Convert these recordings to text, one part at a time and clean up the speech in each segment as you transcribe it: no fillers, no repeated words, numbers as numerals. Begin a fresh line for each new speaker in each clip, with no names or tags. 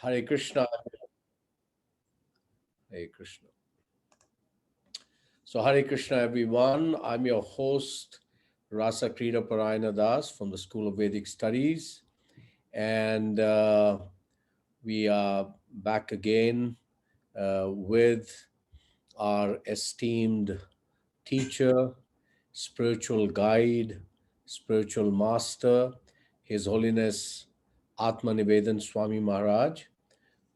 Hare Krishna. Hare Krishna. So, Hare Krishna, everyone. I'm your host, Rasa Krida Parayana Das from the School of Vedic Studies. And we are back again with our esteemed teacher, spiritual guide, spiritual master, His Holiness Atmanivedana Swami Maharaj,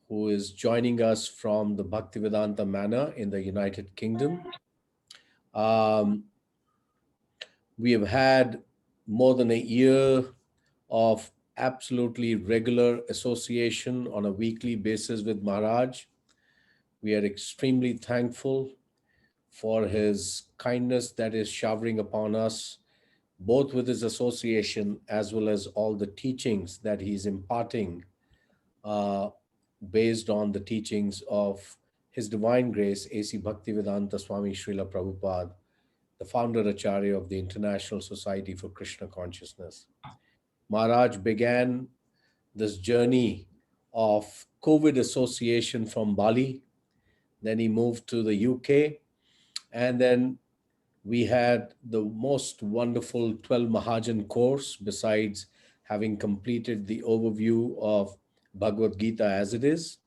who is joining us from the Bhaktivedanta Manor in the United Kingdom. We have had more than a year of absolutely regular association on a weekly basis with Maharaj. We are extremely thankful for his kindness that is showering upon us, both with his association as well as all the teachings that he's imparting based on the teachings of His Divine Grace, A.C. Bhaktivedanta Swami Srila Prabhupada, the founder Acharya of the International Society for Krishna Consciousness. Maharaj began this journey of COVID association from Bali. Then he moved to the UK. And then we had the most wonderful 12 Mahajan course, besides having completed the overview of Bhagavad Gita as it is.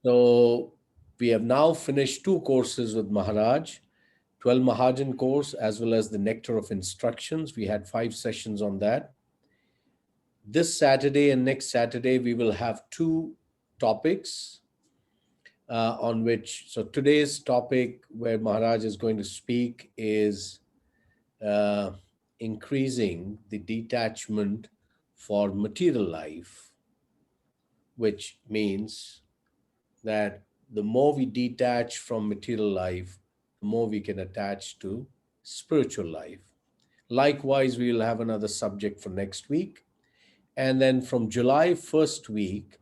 So we have now finished 2 courses with Maharaj, 12 Mahajan course as well as the Nectar of Instructions. We had 5 sessions on that. This Saturday and next Saturday, we will have 2 topics on which, so today's topic where Maharaj is going to speak is increasing the detachment for material life, which means that the more we detach from material life, the more we can attach to spiritual life. Likewise, we will have another subject for next week. And then from July 1st week,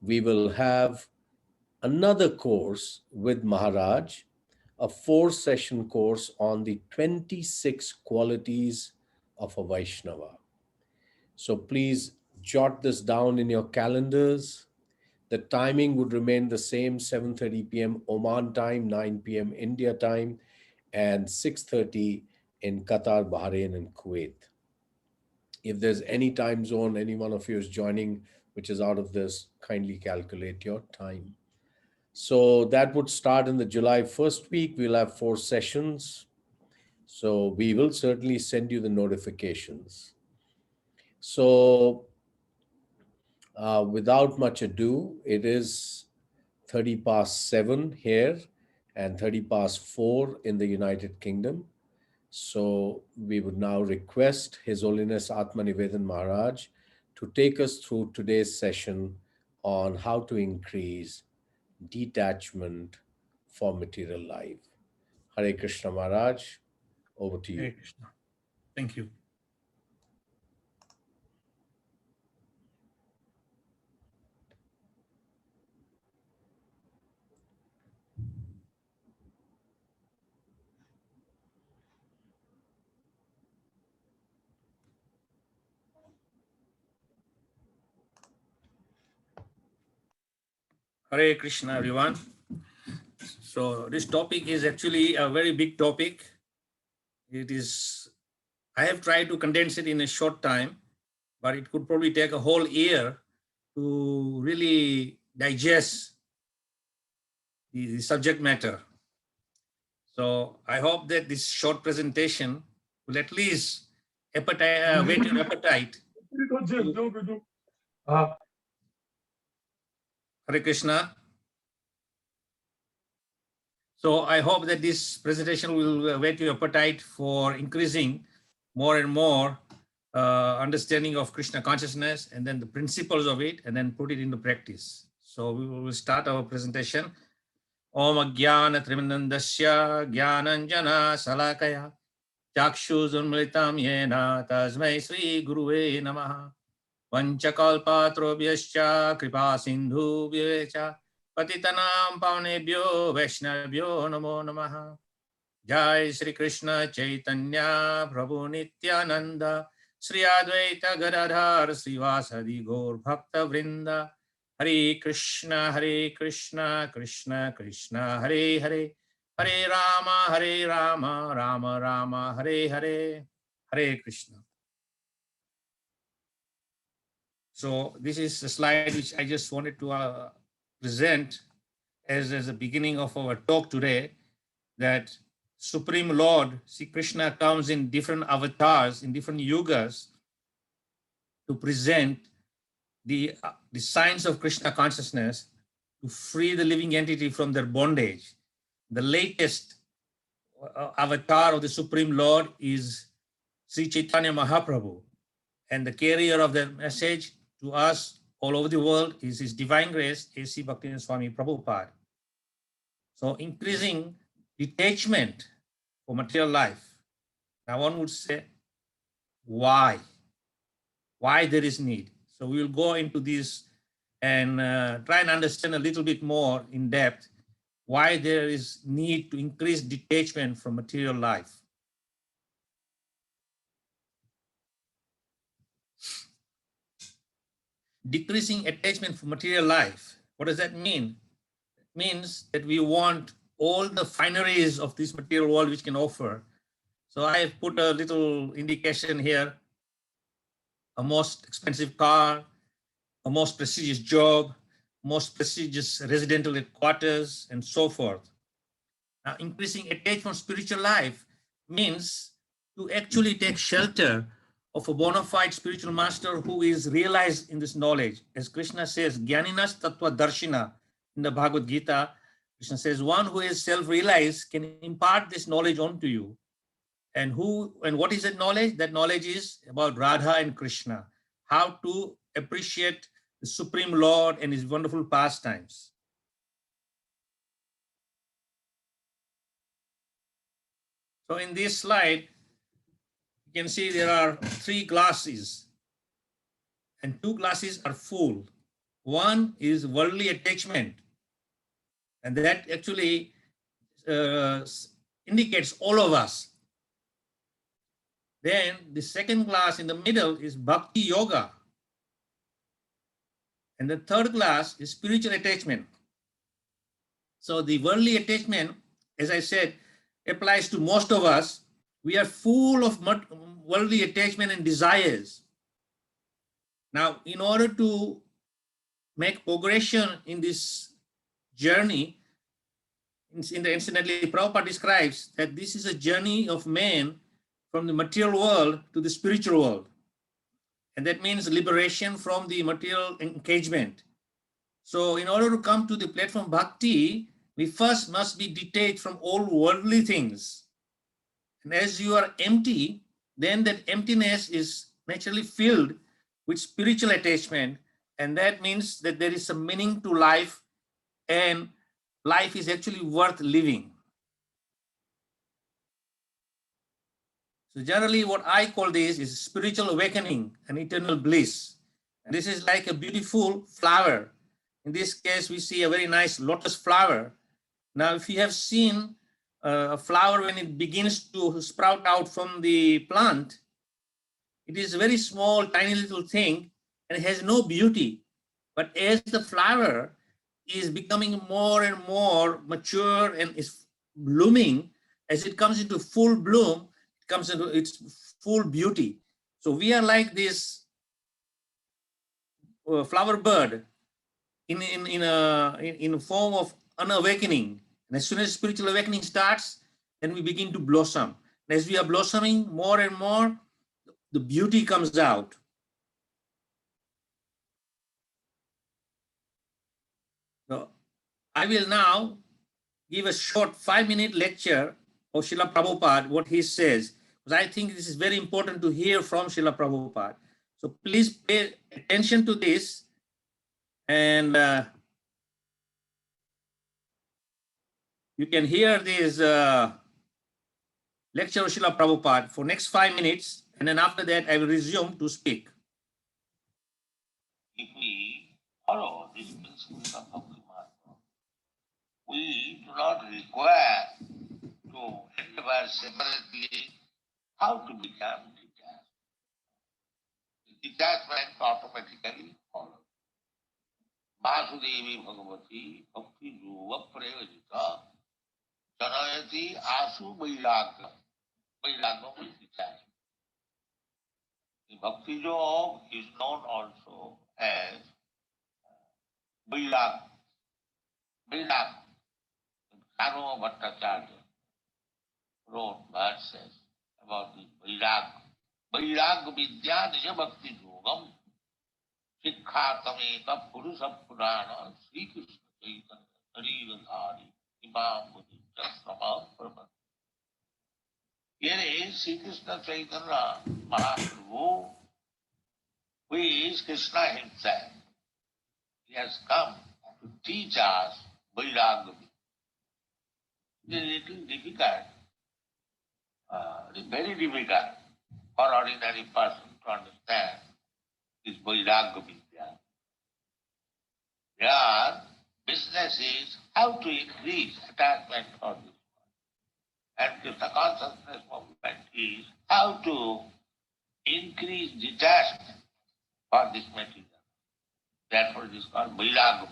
we will have another course with Maharaj, a 4-session course on the 26 qualities of a Vaishnava. So please jot this down in your calendars. The timing would remain the same, 7:30 p.m. Oman time, 9 p.m. India time, and 6:30 in Qatar, Bahrain, and Kuwait. If there's any time zone, any one of you is joining, which is out of this, kindly calculate your time. So that would start in the July 1st week. We'll have 4 sessions. So we will certainly send you the notifications. So without much ado, it is 30 past 7 here and 30 past 4 in the United Kingdom. So we would now request His Holiness Atmanivedana Maharaj to take us through today's session on how to increase detachment for material life. Hare Krishna Maharaj, over to you.
Hare Krishna. Thank you. Hare Krishna, everyone. So this topic is actually a very big topic. It is, I have tried to condense it in a short time, but it could probably take a whole year to really digest the subject matter. So I hope that this short presentation will at least whet your appetite. Hare Krishna. So I hope that this presentation will whet your appetite for increasing more and more understanding of Krishna consciousness and then the principles of it, and then put it into practice. So we will start our presentation. Om Ajnana Trimanandasya Jnananjana Salakaya Chakshuzunmritam Yena Tasmai Sri Guruve Namaha Vanchakalpatrobhyascha Kripa Sindhu Vyecha Patitanam Pavanebhyo Vaishnavyo Namo Namaha. Jai Sri Krishna Chaitanya Prabhu Nityananda Sri Advaita Gadadhar Srivasadi Gaur Bhakta Vrinda Hare Krishna, Krishna Krishna, Hare Hare, Hare Rama, Rama Rama, Hare Hare, Hare Krishna. So this is a slide which I just wanted to present as a beginning of our talk today, that Supreme Lord, Sri Krishna, comes in different avatars, in different yugas, to present the signs of Krishna consciousness to free the living entity from their bondage. The latest avatar of the Supreme Lord is Sri Chaitanya Mahaprabhu, and the carrier of that message to us all over the world is His Divine Grace, A.C. Bhakti Swami Prabhupada. So increasing detachment for material life. Now one would say, why? Why there is need? So we will go into this and try and understand a little bit more in depth why there is need to increase detachment from material life. Decreasing attachment for material life. What does that mean? It means that we want all the fineries of this material world which can offer. So I have put a little indication here: a most expensive car, a most prestigious job, most prestigious residential quarters, and so forth. Now, increasing attachment from spiritual life means to actually take shelter of a bona fide spiritual master who is realized in this knowledge. As Krishna says, Jnaninas Tattva Darshina in the Bhagavad Gita, Krishna says, one who is self-realized can impart this knowledge onto you. And what is that knowledge? That knowledge is about Radha and Krishna, how to appreciate the Supreme Lord and his wonderful pastimes. So in this slide, you can see there are 3 glasses, and 2 glasses are full. One is worldly attachment, and that actually indicates all of us. Then the second glass in the middle is bhakti yoga, and the third glass is spiritual attachment. So the worldly attachment, as I said, applies to most of us. We are full of worldly attachment and desires. Now, in order to make progression in this journey, incidentally, Prabhupada describes that this is a journey of man from the material world to the spiritual world. And that means liberation from the material engagement. So in order to come to the platform bhakti, we first must be detached from all worldly things. And as you are empty, then that emptiness is naturally filled with spiritual attachment. And that means that there is some meaning to life, and life is actually worth living. So generally what I call this is spiritual awakening and eternal bliss. And this is like a beautiful flower. In this case, we see a very nice lotus flower. Now, if you have seen a flower when it begins to sprout out from the plant, it is a very small, tiny little thing, and it has no beauty. But as the flower is becoming more and more mature and is blooming, as it comes into full bloom, it comes into its full beauty. So we are like this flower bird in a form of an awakening. And as soon as spiritual awakening starts, then we begin to blossom. And as we are blossoming more and more, the beauty comes out. So I will now give a short 5-minute lecture of Srila Prabhupada, what he says, because I think this is very important to hear from Srila Prabhupada. So please pay attention to this, and you can hear this lecture of Srila Prabhupada for next 5 minutes, and then after that I will resume to speak.
If we follow these principles of Bhakti Marga, we do not require to endeavor separately how to become detached. Detachment automatically follows. Vasudevi Bhagavati Bhakti Yoga Prayojita Janayati Asu Vairagya. Vairagya means detachment. The Bhakti Yoga is known also as Vairagya. Vairagya. Sarva Bhattacharya wrote verses about this Vairagya. Vairagya Vidya Nija Bhakti Yogam Sikhatameka Purusha Purana Sri Krishna Chaitanya Haridhari Imam Buddhi Chasrama Prabha. Here is Sri Krishna Chaitanya Mahaprabhu, who is Krishna himself. He has come to teach us Vairagya. It is a little difficult, very difficult for ordinary person to understand this Vairagya Vidya. Their business is how to increase attachment for this world. And Krishna consciousness movement is how to increase detachment for this material. Therefore it is called Vairagya.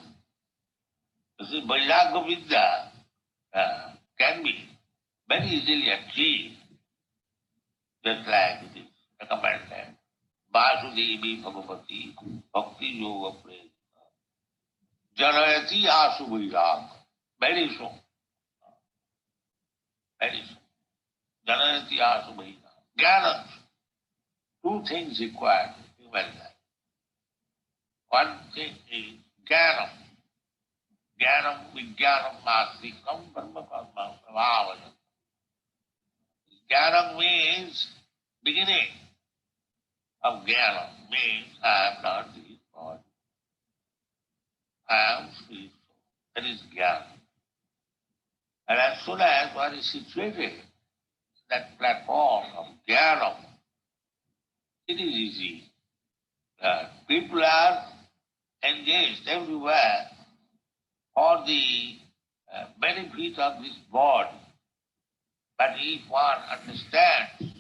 You see, Vairagya Vidya can be very easily achieved, just like it is recommended. Vasudevi Bhagavati Bhakti Yoga Prayojita Janayati Asu Vairagya. Very soon. Very soon. Janayati Asu Vairagya. Jnana. Two things required in human life. One thing is Jnana. Jnanam Vijnanam Mastikam Brahma Karma Pravavana. Jnanam means beginning of Jnanam means I am not this body. I am free. That is Jnana. And as soon as one is situated in that platform of Jnanam, it is easy. People are engaged everywhere for the benefit of this body. But if one understands,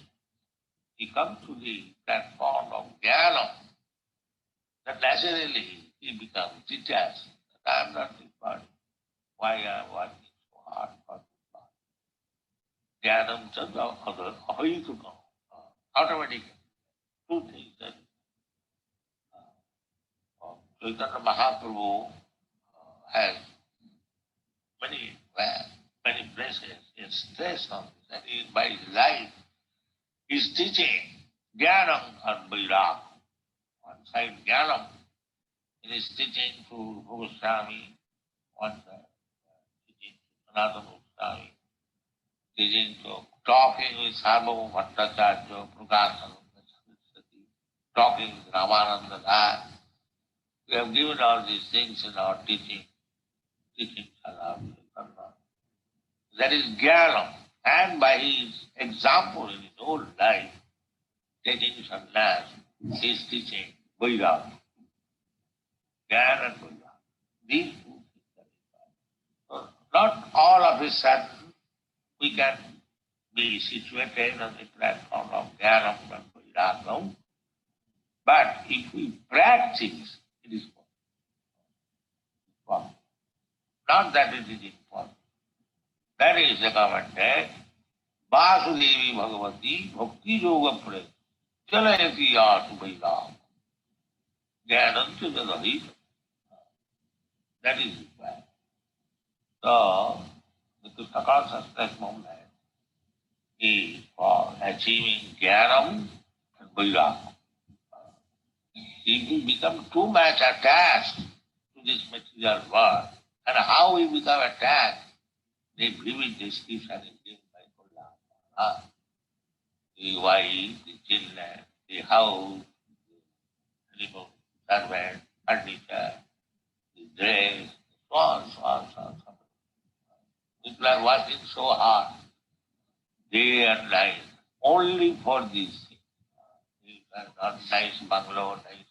he comes to the platform of Jnana, then naturally he becomes detached. I am not this body. Why I am working so hard for this body? Jnanam Chandra Ahayutukam. Automatically. Two things that Chaitanya Mahaprabhu has many places in stress on this, and in by his life he's teaching Jnanam and Vairagya. One side Jnanam, in his teaching to Swami, one side teaching to another Swami, teaching to talking with Sarvabhauma Bhattacharya, Prakashananda Saraswati, talking with Ramananda Das. We have given all these things in our teaching allowed. That is Jnana. And by his example in his own life, taking sannyas, he is teaching Vairagya. Jnana and Vairagya. These two things are required. Not all of a sudden we can be situated on the platform of Jnana and Vairagya, but if we practice, it is possible. Not that it is impossible. That is recommended. Vasudevi Bhagavati Bhakti Yoga Prayojita Chalayati Asu Vairagya. Jnanam Jadadhi. That is required. So, the Krishna consciousness movement is for achieving Jnanam and Vairagya. If we become too much attached to this material world, and how we become attached, the vivid description is given by Buddha. The wife, the children, the house, the animal, servant, furniture, the dress, so on, so on, so on, so on. People are working so hard, day and night, only for these things. These are not nice bungalow, nice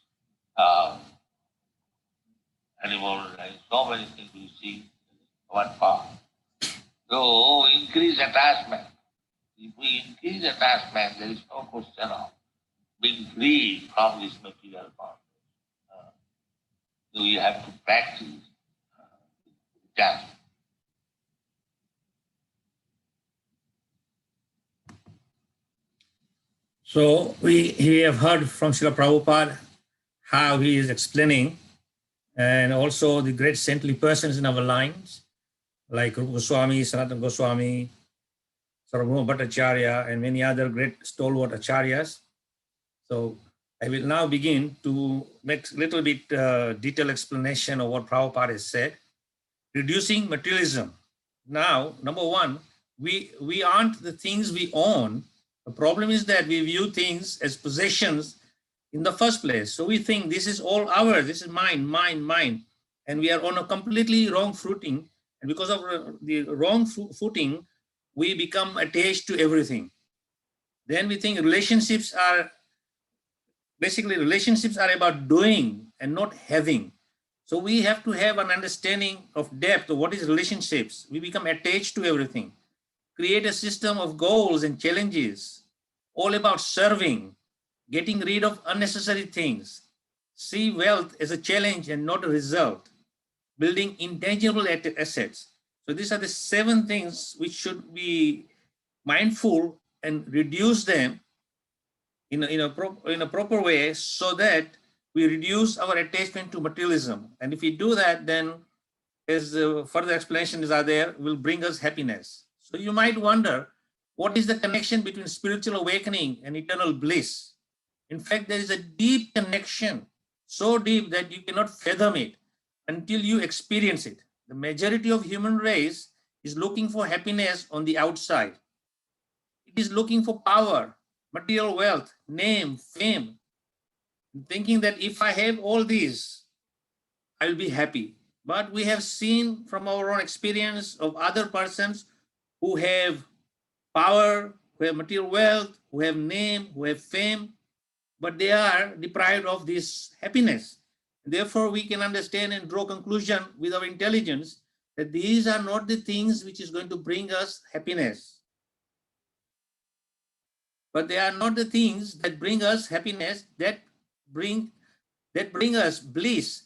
animal, nice, so many things we see. What for? So increase attachment. If we increase attachment, there is no question of being free from this material bond. we have to practice detachment.
So we have heard from Srila Prabhupada how he is explaining, and also the great saintly persons in our lines, like Rupa Goswami, Sanatana Goswami, Sarvabhauma Bhattacharya, and many other great stalwart acharyas. So I will now begin to make a little bit detailed explanation of what Prabhupada has said. Reducing materialism. Now, number one, we aren't the things we own. The problem is that we view things as possessions in the first place. So we think this is all ours, this is mine, mine, mine. And we are on a completely wrong footing. And because of the wrong footing, we become attached to everything. Then we think relationships are about doing and not having. So we have to have an understanding of depth of what is relationships. We become attached to everything. Create a system of goals and challenges, all about serving, getting rid of unnecessary things. See wealth as a challenge and not a result. Building intangible assets. So these are the 7 things which should be mindful and reduce them in a proper way, so that we reduce our attachment to materialism. And if we do that, then as further explanations are there, will bring us happiness. So you might wonder, what is the connection between spiritual awakening and eternal bliss? In fact, there is a deep connection, so deep that you cannot fathom it until you experience it. The majority of human race is looking for happiness on the outside. It is looking for power, material wealth, name, fame, thinking that if I have all these, I will be happy. But we have seen from our own experience of other persons who have power, who have material wealth, who have name, who have fame, but they are deprived of this happiness. Therefore, we can understand and draw conclusion with our intelligence that these are not the things which is going to bring us happiness. But they are not the things that bring us happiness, that bring us bliss.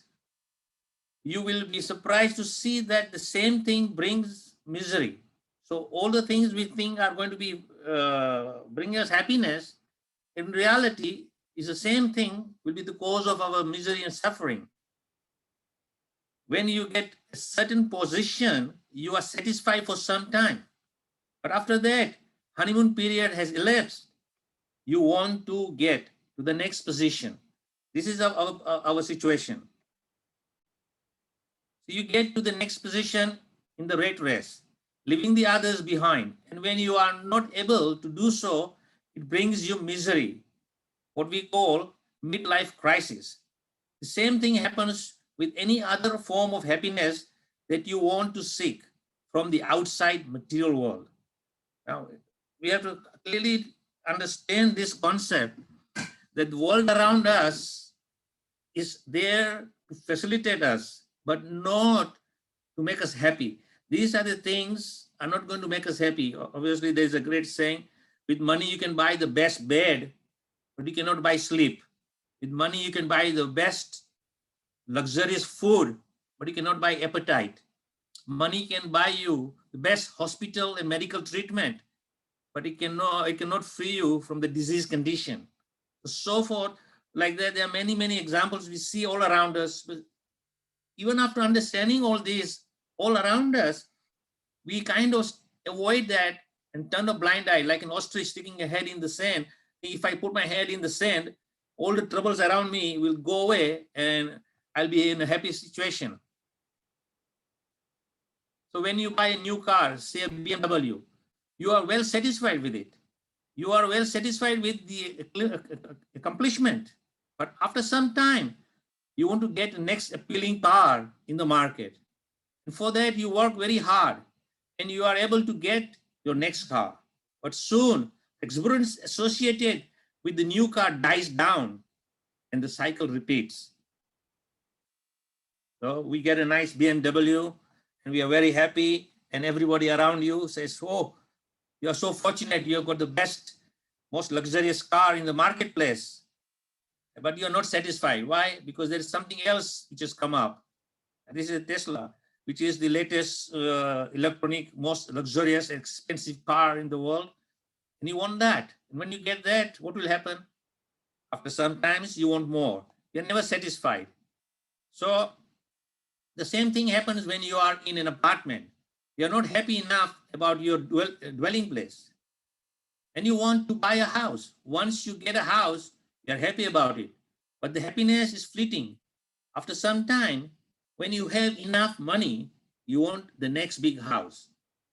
You will be surprised to see that the same thing brings misery. So all the things we think are going to be bring us happiness, in reality is the same thing will be the cause of our misery and suffering. When you get a certain position, you are satisfied for some time. But after that, honeymoon period has elapsed. You want to get to the next position. This is our situation. So you get to the next position in the rat race, leaving the others behind. And when you are not able to do so, it brings you misery, what we call midlife crisis. The same thing happens with any other form of happiness that you want to seek from the outside material world. Now, we have to clearly understand this concept that the world around us is there to facilitate us, but not to make us happy. These are the things are not going to make us happy. Obviously, there's a great saying, with money you can buy the best bed, but you cannot buy sleep. With money you can buy the best luxurious food, but you cannot buy appetite. Money can buy you the best hospital and medical treatment, but it cannot free you from the disease condition. So forth, like that, there are many, many examples we see all around us. But even after understanding all these all around us, we kind of avoid that and turn a blind eye, like an ostrich sticking a head in the sand. If I put my head in the sand, all the troubles around me will go away and I'll be in a happy situation. So when you buy a new car, say a BMW, you are well satisfied with it. You are well satisfied with the accomplishment. But after some time, you want to get the next appealing car in the market. And for that, you work very hard and you are able to get your next car. But soon, exuberance associated with the new car dies down and the cycle repeats. So we get a nice BMW and we are very happy, and everybody around you says, oh, you are so fortunate, you have got the best, most luxurious car in the marketplace. but you are not satisfied. Why? Because there is something else which has come up. And this is a Tesla, which is the latest electronic, most luxurious, expensive car in the world. And you want that. And when you get that, what will happen? After some times, you want more. You're never satisfied. So the same thing happens when you are in an apartment. You're not happy enough about your dwelling place. And you want to buy a house. Once you get a house, you're happy about it. But the happiness is fleeting. After some time, when you have enough money, you want the next big house.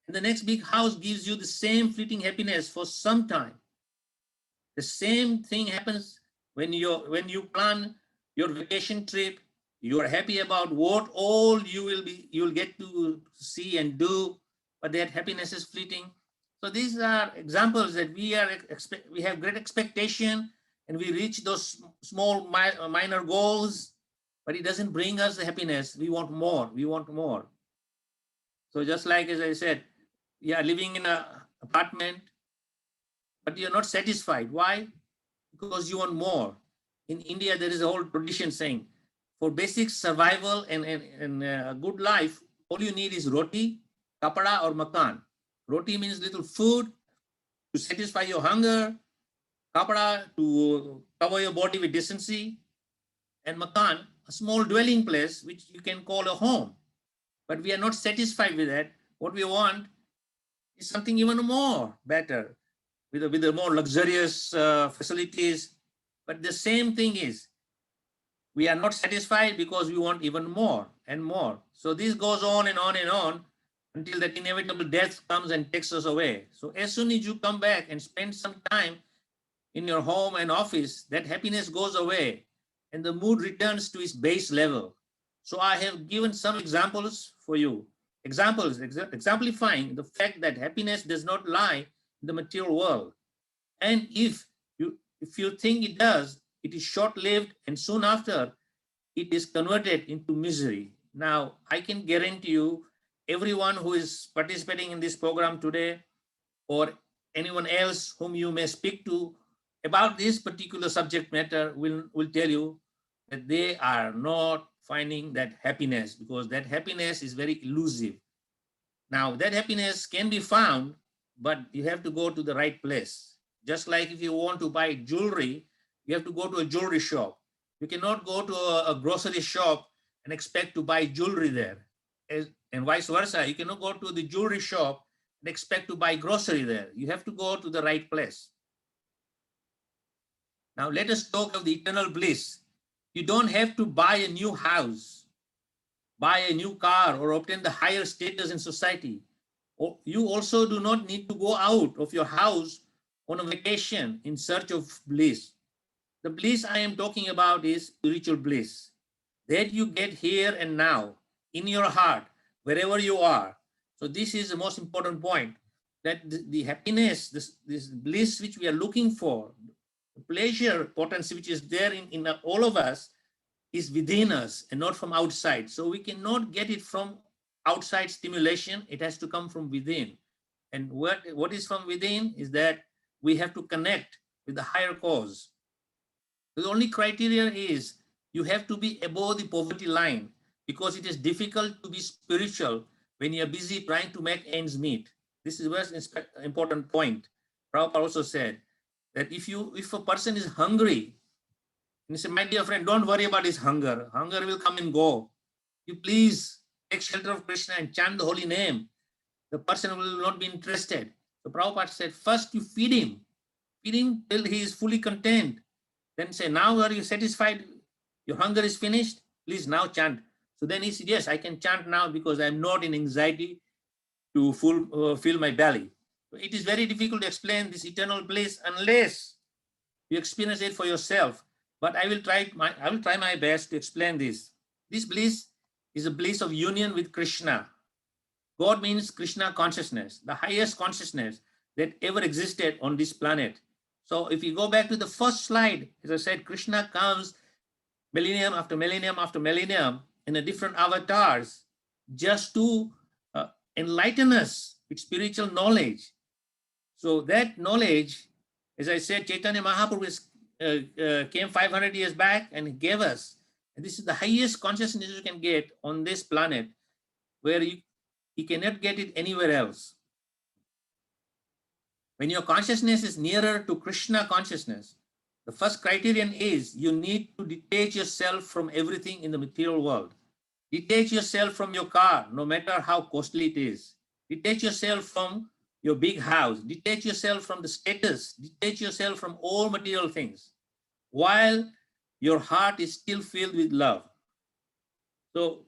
And the next big house gives you the same fleeting happiness for some time. The same thing happens when you plan your vacation trip. You are happy about what all you'll get to see and do, but that happiness is fleeting. So these are examples that we have great expectation, and we reach those small minor goals, but it doesn't bring us the happiness. We want more. We want more. So just like as I said, yeah, living in an apartment, but you're not satisfied. Why? Because you want more. In India, there is a whole tradition saying, for basic survival and a good life, all you need is roti, kapara, or makan. Roti means little food to satisfy your hunger, kapara to cover your body with decency, and makan, a small dwelling place which you can call a home. But we are not satisfied with that. What we want is something even more better, with the more luxurious facilities. But the same thing is, we are not satisfied because we want even more and more. So this goes on and on and on until that inevitable death comes and takes us away. So as soon as you come back and spend some time in your home and office, that happiness goes away and the mood returns to its base level. So I have given some examples for you. Examples exemplifying the fact that happiness does not lie in the material world. And if you think it does, it is short-lived, and soon after, it is converted into misery. Now, I can guarantee you, everyone who is participating in this program today, or anyone else whom you may speak to about this particular subject matter, will tell you that they are not finding that happiness, because that happiness is very elusive. Now, that happiness can be found, but you have to go to the right place. Just like if you want to buy jewelry, you have to go to a jewelry shop. You cannot go to a grocery shop and expect to buy jewelry there. And vice versa, you cannot go to the jewelry shop and expect to buy grocery there. You have to go to the right place. Now let us talk of the eternal bliss. You don't have to buy a new house, buy a new car, or obtain the higher status in society. You also do not need to go out of your house on a vacation in search of bliss. The bliss I am talking about is spiritual bliss that you get here and now in your heart, wherever you are. So this is the most important point, that the happiness, this bliss which we are looking for, the pleasure potency which is there in all of us, is within us and not from outside. So we cannot get it from outside stimulation. It has to come from within. And what is from within is that we have to connect with the higher cause. The only criteria is you have to be above the poverty line, because it is difficult to be spiritual when you're busy trying to make ends meet. This is a very important point. Prabhupada also said that if a person is hungry, and he said, my dear friend, don't worry about his hunger. Hunger will come and go. You please take shelter of Krishna and chant the holy name. The person will not be interested. So Prabhupada said, first you feed him till he is fully content. Then say, now are you satisfied? Your hunger is finished? Please now chant. So then he said, yes, I can chant now because I'm not in anxiety to fill my belly. It is very difficult to explain this eternal bliss unless you experience it for yourself. But I will try my best to explain this. This bliss is a bliss of union with Krishna. God means Krishna consciousness, the highest consciousness that ever existed on this planet. So if you go back to the first slide, as I said, Krishna comes millennium after millennium after millennium in a different avatars just to enlighten us with spiritual knowledge. So that knowledge, as I said, Chaitanya Mahaprabhu is came 500 years back and gave us. And this is the highest consciousness you can get on this planet, where you cannot get it anywhere else. When your consciousness is nearer to Krishna consciousness, the first criterion is you need to detach yourself from everything in the material world. Detach yourself from your car, no matter how costly it is. Detach yourself from your big house. Detach yourself from the status. Detach yourself from all material things, while your heart is still filled with love. So,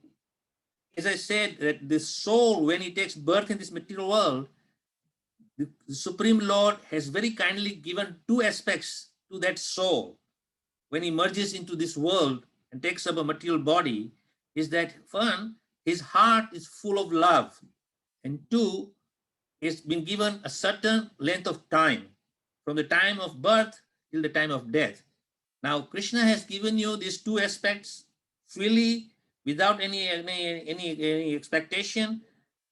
as I said, that the soul, when it takes birth in this material world, the Supreme Lord has very kindly given two aspects to that soul when he merges into this world and takes up a material body, is that one, his heart is full of love, and two, he's been given a certain length of time, from the time of birth till the time of death. Now, Krishna has given you these two aspects freely, without any expectation,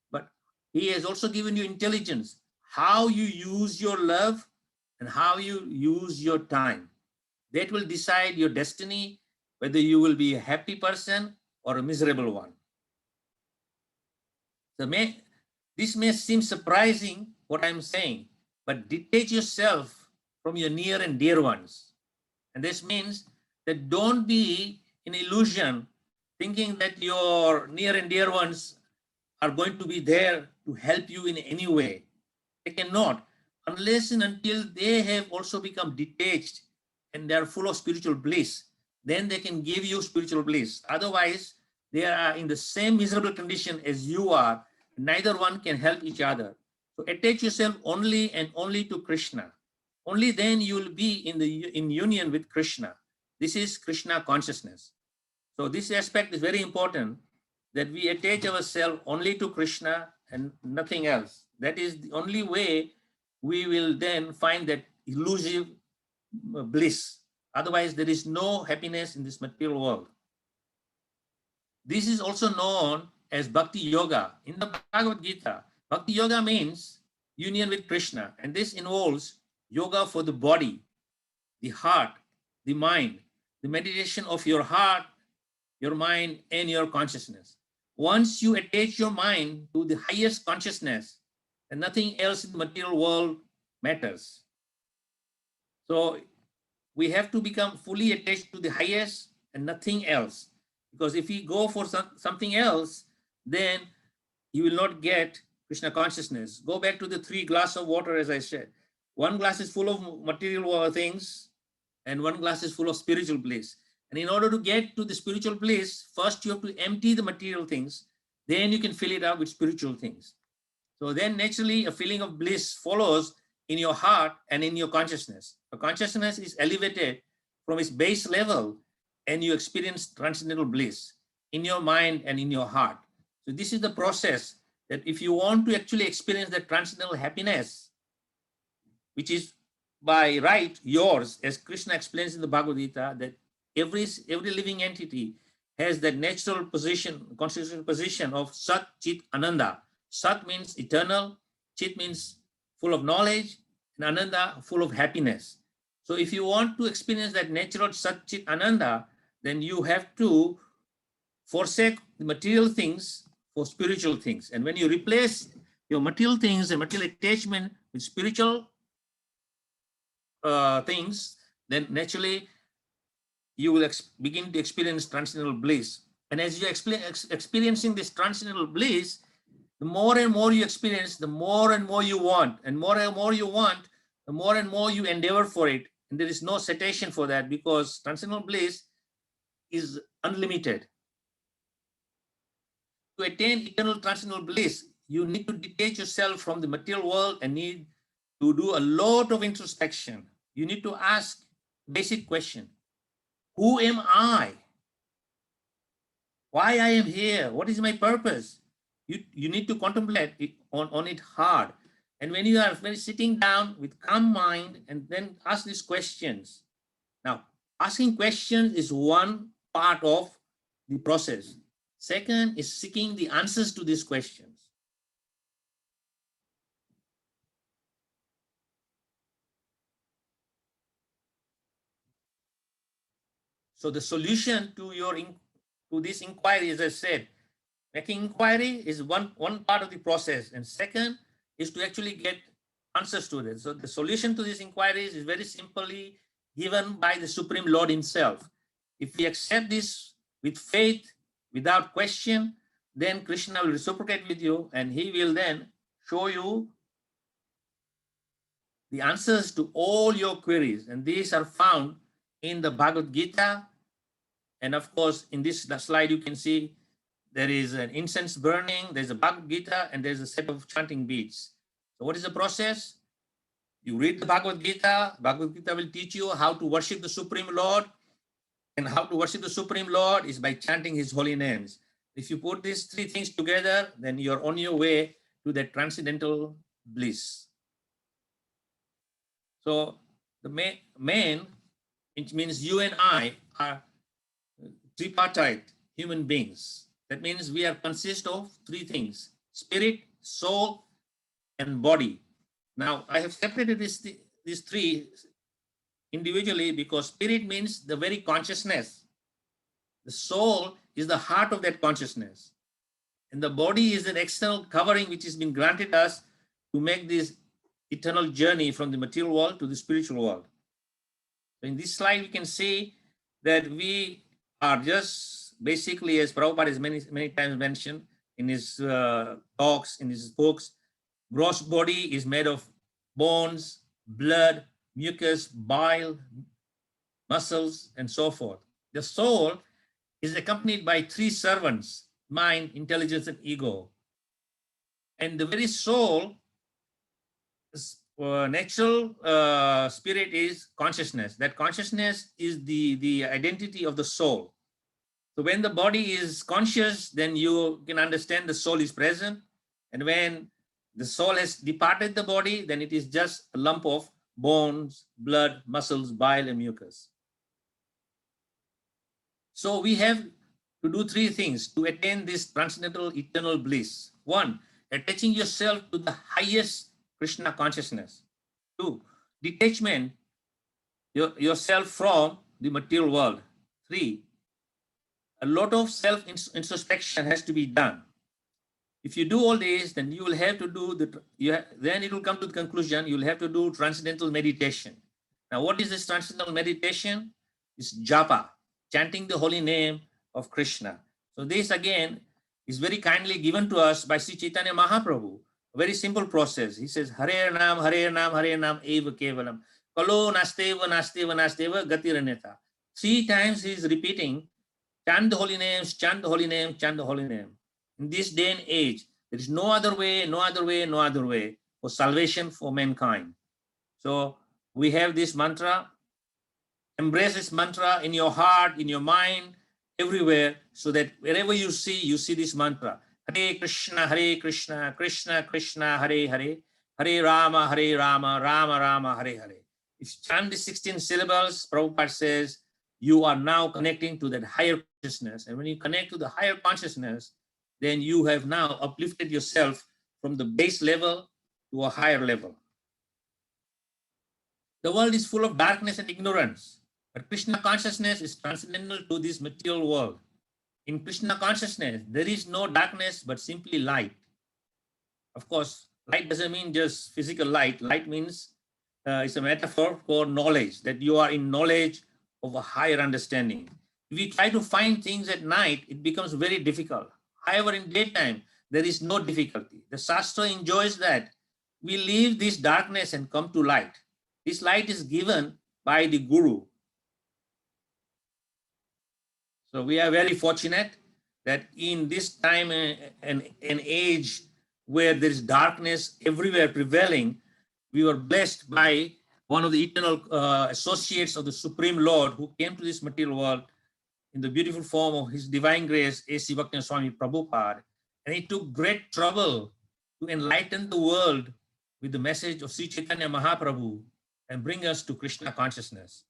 but he has also given you intelligence, how you use your love and how you use your time. That will decide your destiny, whether you will be a happy person or a miserable one. So this may seem surprising, what I'm saying, but detach yourself from your near and dear ones. And this means that don't be in illusion thinking that your near and dear ones are going to be there to help you in any way. They cannot, unless and until they have also become detached and they are full of spiritual bliss. Then they can give you spiritual bliss. Otherwise, they are in the same miserable condition as you are. Neither one can help each other. So attach yourself only and only to Krishna. Only then you will be in union with Krishna. This is Krishna consciousness. So this aspect is very important, that we attach ourselves only to Krishna and nothing else. That is the only way we will then find that elusive bliss. Otherwise, there is no happiness in this material world. This is also known as Bhakti Yoga. In the Bhagavad Gita, Bhakti Yoga means union with Krishna, and this involves yoga for the body, the heart, the mind, the meditation of your heart, your mind, and your consciousness. Once you attach your mind to the highest consciousness, and nothing else in the material world matters. So we have to become fully attached to the highest and nothing else. Because if we go for something else, then you will not get Krishna consciousness. Go back to the 3 glasses of water, as I said. One glass is full of material things, and one glass is full of spiritual bliss. And in order to get to the spiritual bliss, first you have to empty the material things, then you can fill it up with spiritual things. So then naturally a feeling of bliss follows in your heart and in your consciousness. The consciousness is elevated from its base level, and you experience transcendental bliss in your mind and in your heart. So this is the process, that if you want to actually experience that transcendental happiness, which is by right yours, as Krishna explains in the Bhagavad Gita, that every living entity has that natural position, constitutional position of Sat, Chit, Ananda. Sat means eternal, Chit means full of knowledge, and Ananda full of happiness. So if you want to experience that natural Sat, Chit, Ananda, then you have to forsake the material things for spiritual things. And when you replace your material things and material attachment with spiritual things, then naturally you will begin to experience transcendental bliss. And as you're experiencing this transcendental bliss, the more and more you experience, the more and more you want. And more and more you want, the more and more you endeavor for it. And there is no cessation for that, because transcendental bliss is unlimited. To attain eternal transcendental bliss, you need to detach yourself from the material world and need to do a lot of introspection. You need to ask basic question: who am I? Why I am here? What is my purpose? You need to contemplate it on it hard. And when you are sitting down with calm mind and then ask these questions. Now, asking questions is one part of the process. Second is seeking the answers to these questions. So the solution to to this inquiry, as I said, making inquiry is one part of the process, and second is to actually get answers to it. So the solution to these inquiries is very simply given by the Supreme Lord himself. If we accept this with faith, without question, then Krishna will reciprocate with you, and he will then show you the answers to all your queries. And these are found in the Bhagavad Gita. And of course, in this slide, you can see there is an incense burning, there's a Bhagavad Gita, and there's a set of chanting beads. So what is the process? You read the Bhagavad Gita will teach you how to worship the Supreme Lord, and how to worship the Supreme Lord is by chanting his holy names. If you put these three things together, then you're on your way to that transcendental bliss. So the main, which means you and I are tripartite human beings. That means we are consist of three things: spirit, soul, and body. Now I have separated these three individually because spirit means the very consciousness. The soul is the heart of that consciousness. And the body is an external covering which has been granted us to make this eternal journey from the material world to the spiritual world. So in this slide, we can see that we are just basically, as Prabhupada has many times mentioned in his talks, in his books, gross body is made of bones, blood, mucus, bile, muscles, and so forth. The soul is accompanied by three servants: mind, intelligence, and ego. And the very soul, natural spirit is consciousness. That consciousness is the identity of the soul. So when the body is conscious, then you can understand the soul is present. And when the soul has departed the body, then it is just a lump of bones, blood, muscles, bile, and mucus. So we have to do three things to attain this transcendental eternal bliss. One, attaching yourself to the highest Krishna consciousness. Two, detachment yourself from the material world. Three, a lot of self-introspection has to be done. If you do all this, then you will have to do then it will come to the conclusion you'll have to do transcendental meditation. Now, what is this transcendental meditation? It's japa, chanting the holy name of Krishna. So this again is very kindly given to us by Sri Chaitanya Mahaprabhu. A very simple process. He says, Hare Nam, Hare Nam, Hare Nam, Eva Kevalam. Kalo Nasteva, Nasteva, Nasteva, Gatiraneta. 3 times he is repeating, chant the holy names, chant the holy name, chant the holy name. In this day and age, there is no other way, no other way, no other way for salvation for mankind. So we have this mantra. Embrace this mantra in your heart, in your mind, everywhere, so that wherever you see this mantra. Hare Krishna, Krishna Krishna, Hare Hare, Hare Rama, Rama Rama, Hare Hare. If you chant the 16 syllables, Prabhupada says, you are now connecting to that higher consciousness. And when you connect to the higher consciousness, then you have now uplifted yourself from the base level to a higher level. The world is full of darkness and ignorance, but Krishna consciousness is transcendental to this material world. In Krishna consciousness, there is no darkness, but simply light. Of course, light doesn't mean just physical light. Light means it's a metaphor for knowledge, that you are in knowledge of a higher understanding. If you try to find things at night, it becomes very difficult. However, in daytime, there is no difficulty. The Shastra enjoys that. We leave this darkness and come to light. This light is given by the Guru. So we are very fortunate that in this time and age where there is darkness everywhere prevailing, we were blessed by one of the eternal associates of the Supreme Lord who came to this material world in the beautiful form of His Divine Grace, A.C. Bhakti Swami Prabhupada. And he took great trouble to enlighten the world with the message of Sri Chaitanya Mahaprabhu and bring us to Krishna consciousness.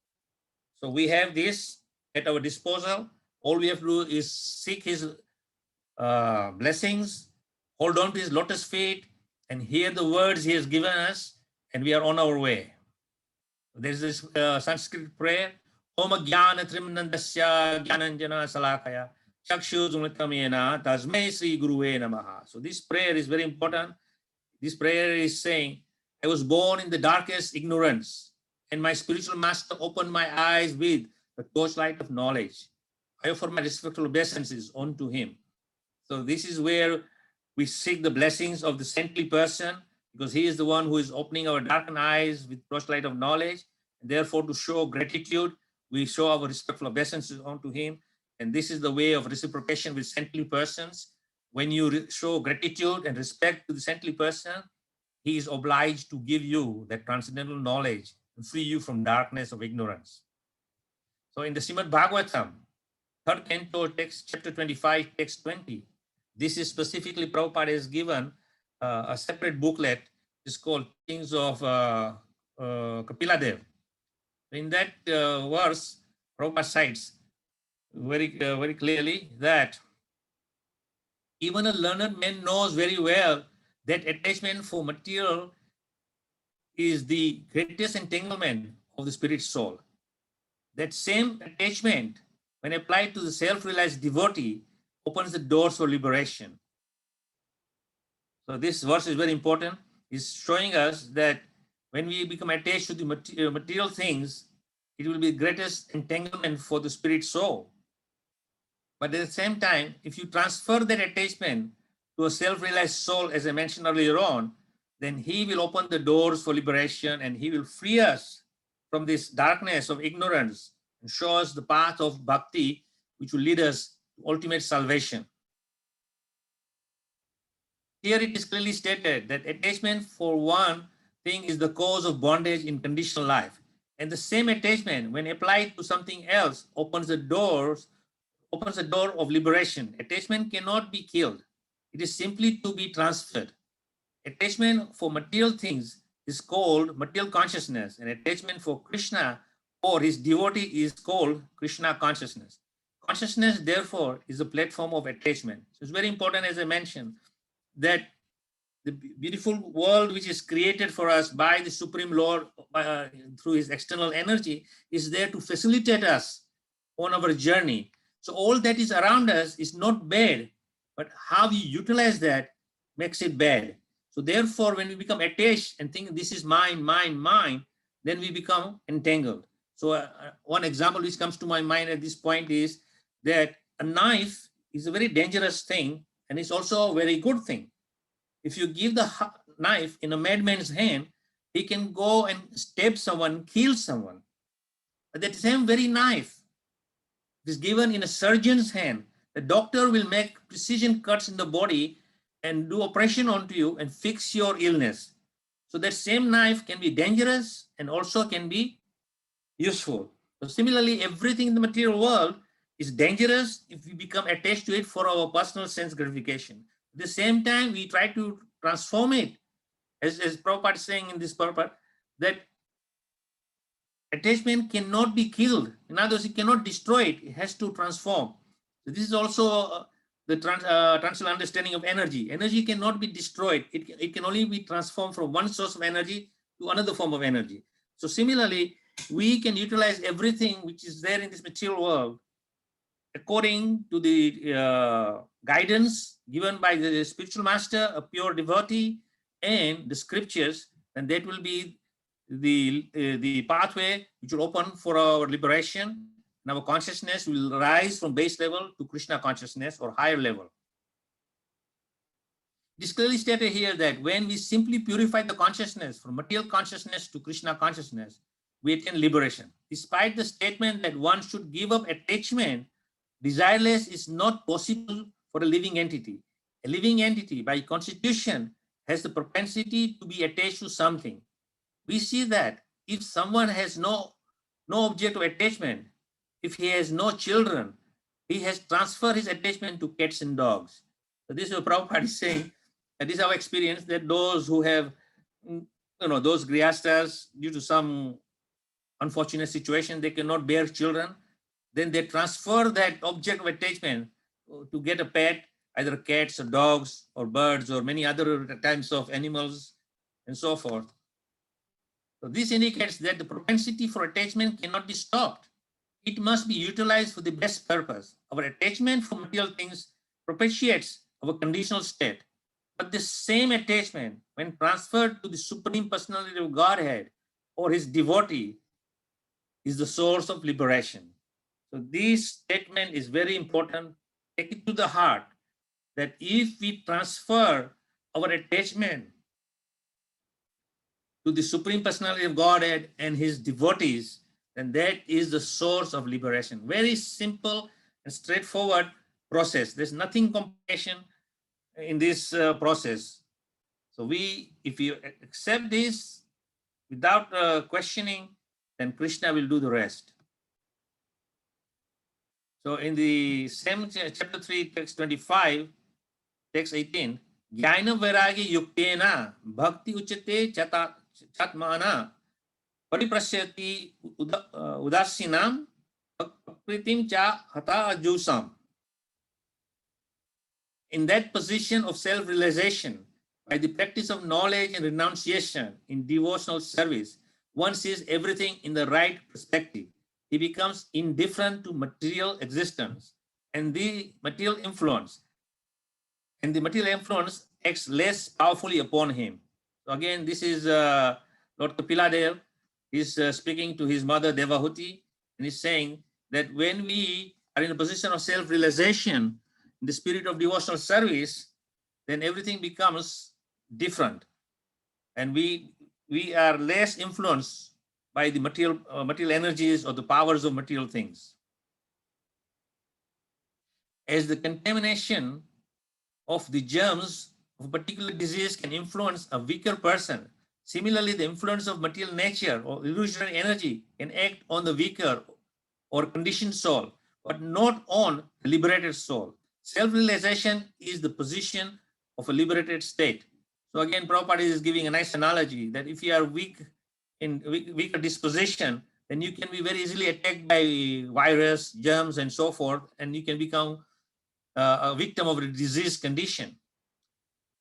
So we have this at our disposal. All we have to do is seek his blessings, hold on to his lotus feet, and hear the words he has given us, and we are on our way. There's this Sanskrit prayer, Om Jnana Trimnandasya Jnananjana Salakaya Chakshu Zunitamena Tasmai Sri Guruve Namaha. So this prayer is very important. This prayer is saying, I was born in the darkest ignorance, and my spiritual master opened my eyes with the torchlight of knowledge. I offer my respectful obeisances unto him. So this is where we seek the blessings of the saintly person, because he is the one who is opening our darkened eyes with torchlight of knowledge. And therefore, to show gratitude, we show our respectful obeisances unto him. And this is the way of reciprocation with saintly persons. When you show gratitude and respect to the saintly person, he is obliged to give you that transcendental knowledge and free you from darkness of ignorance. So in the Srimad Bhagavatam, 3rd canto, text chapter 25, text 20, this is specifically Prabhupada has given a separate booklet. It's called Teachings of Kapila Dev. In that verse, Prabhupada cites very clearly that even a learned man knows very well that attachment for material is the greatest entanglement of the spirit soul. That same attachment, when applied to the self-realized devotee, opens the doors for liberation. So this verse is very important. It's showing us that when we become attached to the material things, it will be the greatest entanglement for the spirit soul. But at the same time, if you transfer that attachment to a self-realized soul, as I mentioned earlier on, then he will open the doors for liberation, and he will free us from this darkness of ignorance and show us the path of bhakti, which will lead us to ultimate salvation. Here it is clearly stated that attachment for one thing is the cause of bondage in conditional life. And the same attachment, when applied to something else, opens the door of liberation. Attachment cannot be killed. It is simply to be transferred. Attachment for material things is called material consciousness, and attachment for Krishna or his devotee is called Krishna consciousness. Consciousness, therefore, is a platform of attachment. So it's very important, as I mentioned, that the beautiful world which is created for us by the Supreme Lord through his external energy is there to facilitate us on our journey. So all that is around us is not bad, but how we utilize that makes it bad. So therefore, when we become attached and think this is mine, then we become entangled. So one example which comes to my mind at this point is that a knife is a very dangerous thing, and it's also a very good thing. If you give the knife in a madman's hand, he can go and stab someone, kill someone. But that same very knife is given in a surgeon's hand. The doctor will make precision cuts in the body and do operation onto you and fix your illness. So that same knife can be dangerous and also can be useful. So similarly, everything in the material world is dangerous if we become attached to it for our personal sense gratification. At the same time, we try to transform it, as Prabhupada is saying in this purport, that attachment cannot be killed. In other words, it cannot destroy it. It has to transform. So this is also the transcendental understanding of energy. Energy cannot be destroyed. It can only be transformed from one source of energy to another form of energy. So similarly, we can utilize everything which is there in this material world according to the guidance given by the spiritual master, a pure devotee, and the scriptures, and that will be the pathway which will open for our liberation, and our consciousness will rise from base level to Krishna consciousness or higher level. It is clearly stated here that when we simply purify the consciousness from material consciousness to Krishna consciousness, we attain liberation. Despite the statement that one should give up attachment, desireless is not possible for a living entity. A living entity, by constitution, has the propensity to be attached to something. We see that if someone has no object of attachment, if he has no children, he has transferred his attachment to cats and dogs. So this is what Prabhupada is saying. And this is our experience, that those who have, those grihastas, due to some unfortunate situation, they cannot bear children, then they transfer that object of attachment to get a pet, either cats or dogs or birds or many other types of animals and so forth. So this indicates that the propensity for attachment cannot be stopped. it must be utilized for the best purpose. Our attachment for material things propitiates our conditional state. But the same attachment, when transferred to the Supreme Personality of Godhead or his devotee, is the source of liberation. So this statement is very important. Take it to the heart that if we transfer our attachment to the Supreme Personality of Godhead and his devotees, then that is the source of liberation. Very simple and straightforward process. There's nothing complication in this process. So if you accept this without questioning, then Krishna will do the rest. So in the same chapter 3, text 25, text 18, Jnana Vairagya Yuktena Bhakti Uchate Chatmana Pariprasyati Udasinam Prakritim Cha Hata Ajusam. In that position of self-realization, by the practice of knowledge and renunciation in devotional service, one sees everything in the right perspective. He becomes indifferent to material existence and the material influence. And the material influence acts less powerfully upon him. So again, this is Lord Kapiladeva. He's speaking to his mother Devotee, and he's saying that when we are in a position of self-realization in the spirit of devotional service, then everything becomes different, and we are less influenced by the material energies or the powers of material things. As the contamination of the germs of a particular disease can influence a weaker person, similarly the influence of material nature or illusionary energy can act on the weaker or conditioned soul, but not on the liberated soul. Self-realization is the position of a liberated state. So again, Prabhupada is giving a nice analogy that if you are weaker disposition, then you can be very easily attacked by virus, germs, and so forth, and you can become a victim of a disease condition.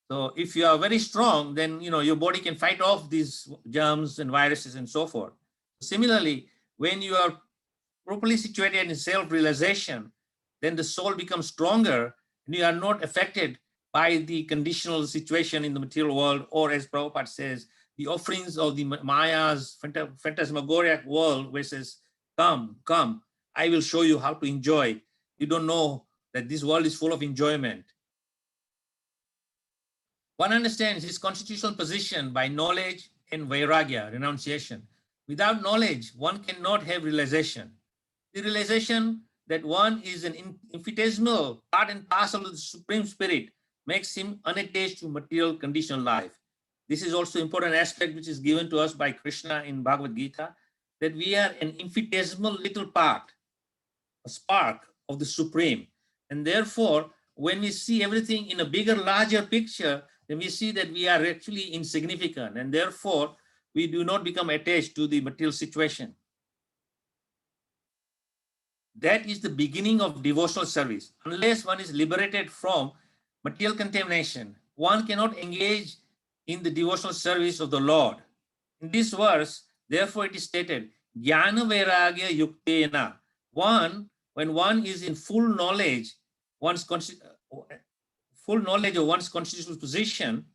So if you are very strong, then your body can fight off these germs and viruses and so forth. Similarly, when you are properly situated in self-realization, then the soul becomes stronger and you are not affected by the conditional situation in the material world, or as Prabhupada says, the offerings of the Maya's phantasmagoric world, where it says, come, I will show you how to enjoy. You don't know that this world is full of enjoyment. One understands his constitutional position by knowledge and vairagya, renunciation. Without knowledge, one cannot have realization. The realization that one is an infinitesimal part and parcel of the Supreme Spirit makes him unattached to material conditional life. This is also an important aspect which is given to us by Krishna in Bhagavad Gita, that we are an infinitesimal little part, a spark of the Supreme. And therefore, when we see everything in a bigger, larger picture, then we see that we are actually insignificant, and therefore we do not become attached to the material situation. That is the beginning of devotional service. Unless one is liberated from material contamination, one cannot engage in the devotional service of the Lord. In this verse, therefore, it is stated, Jnana Vairagya Yuktena. When one is in full knowledge of one's constitutional position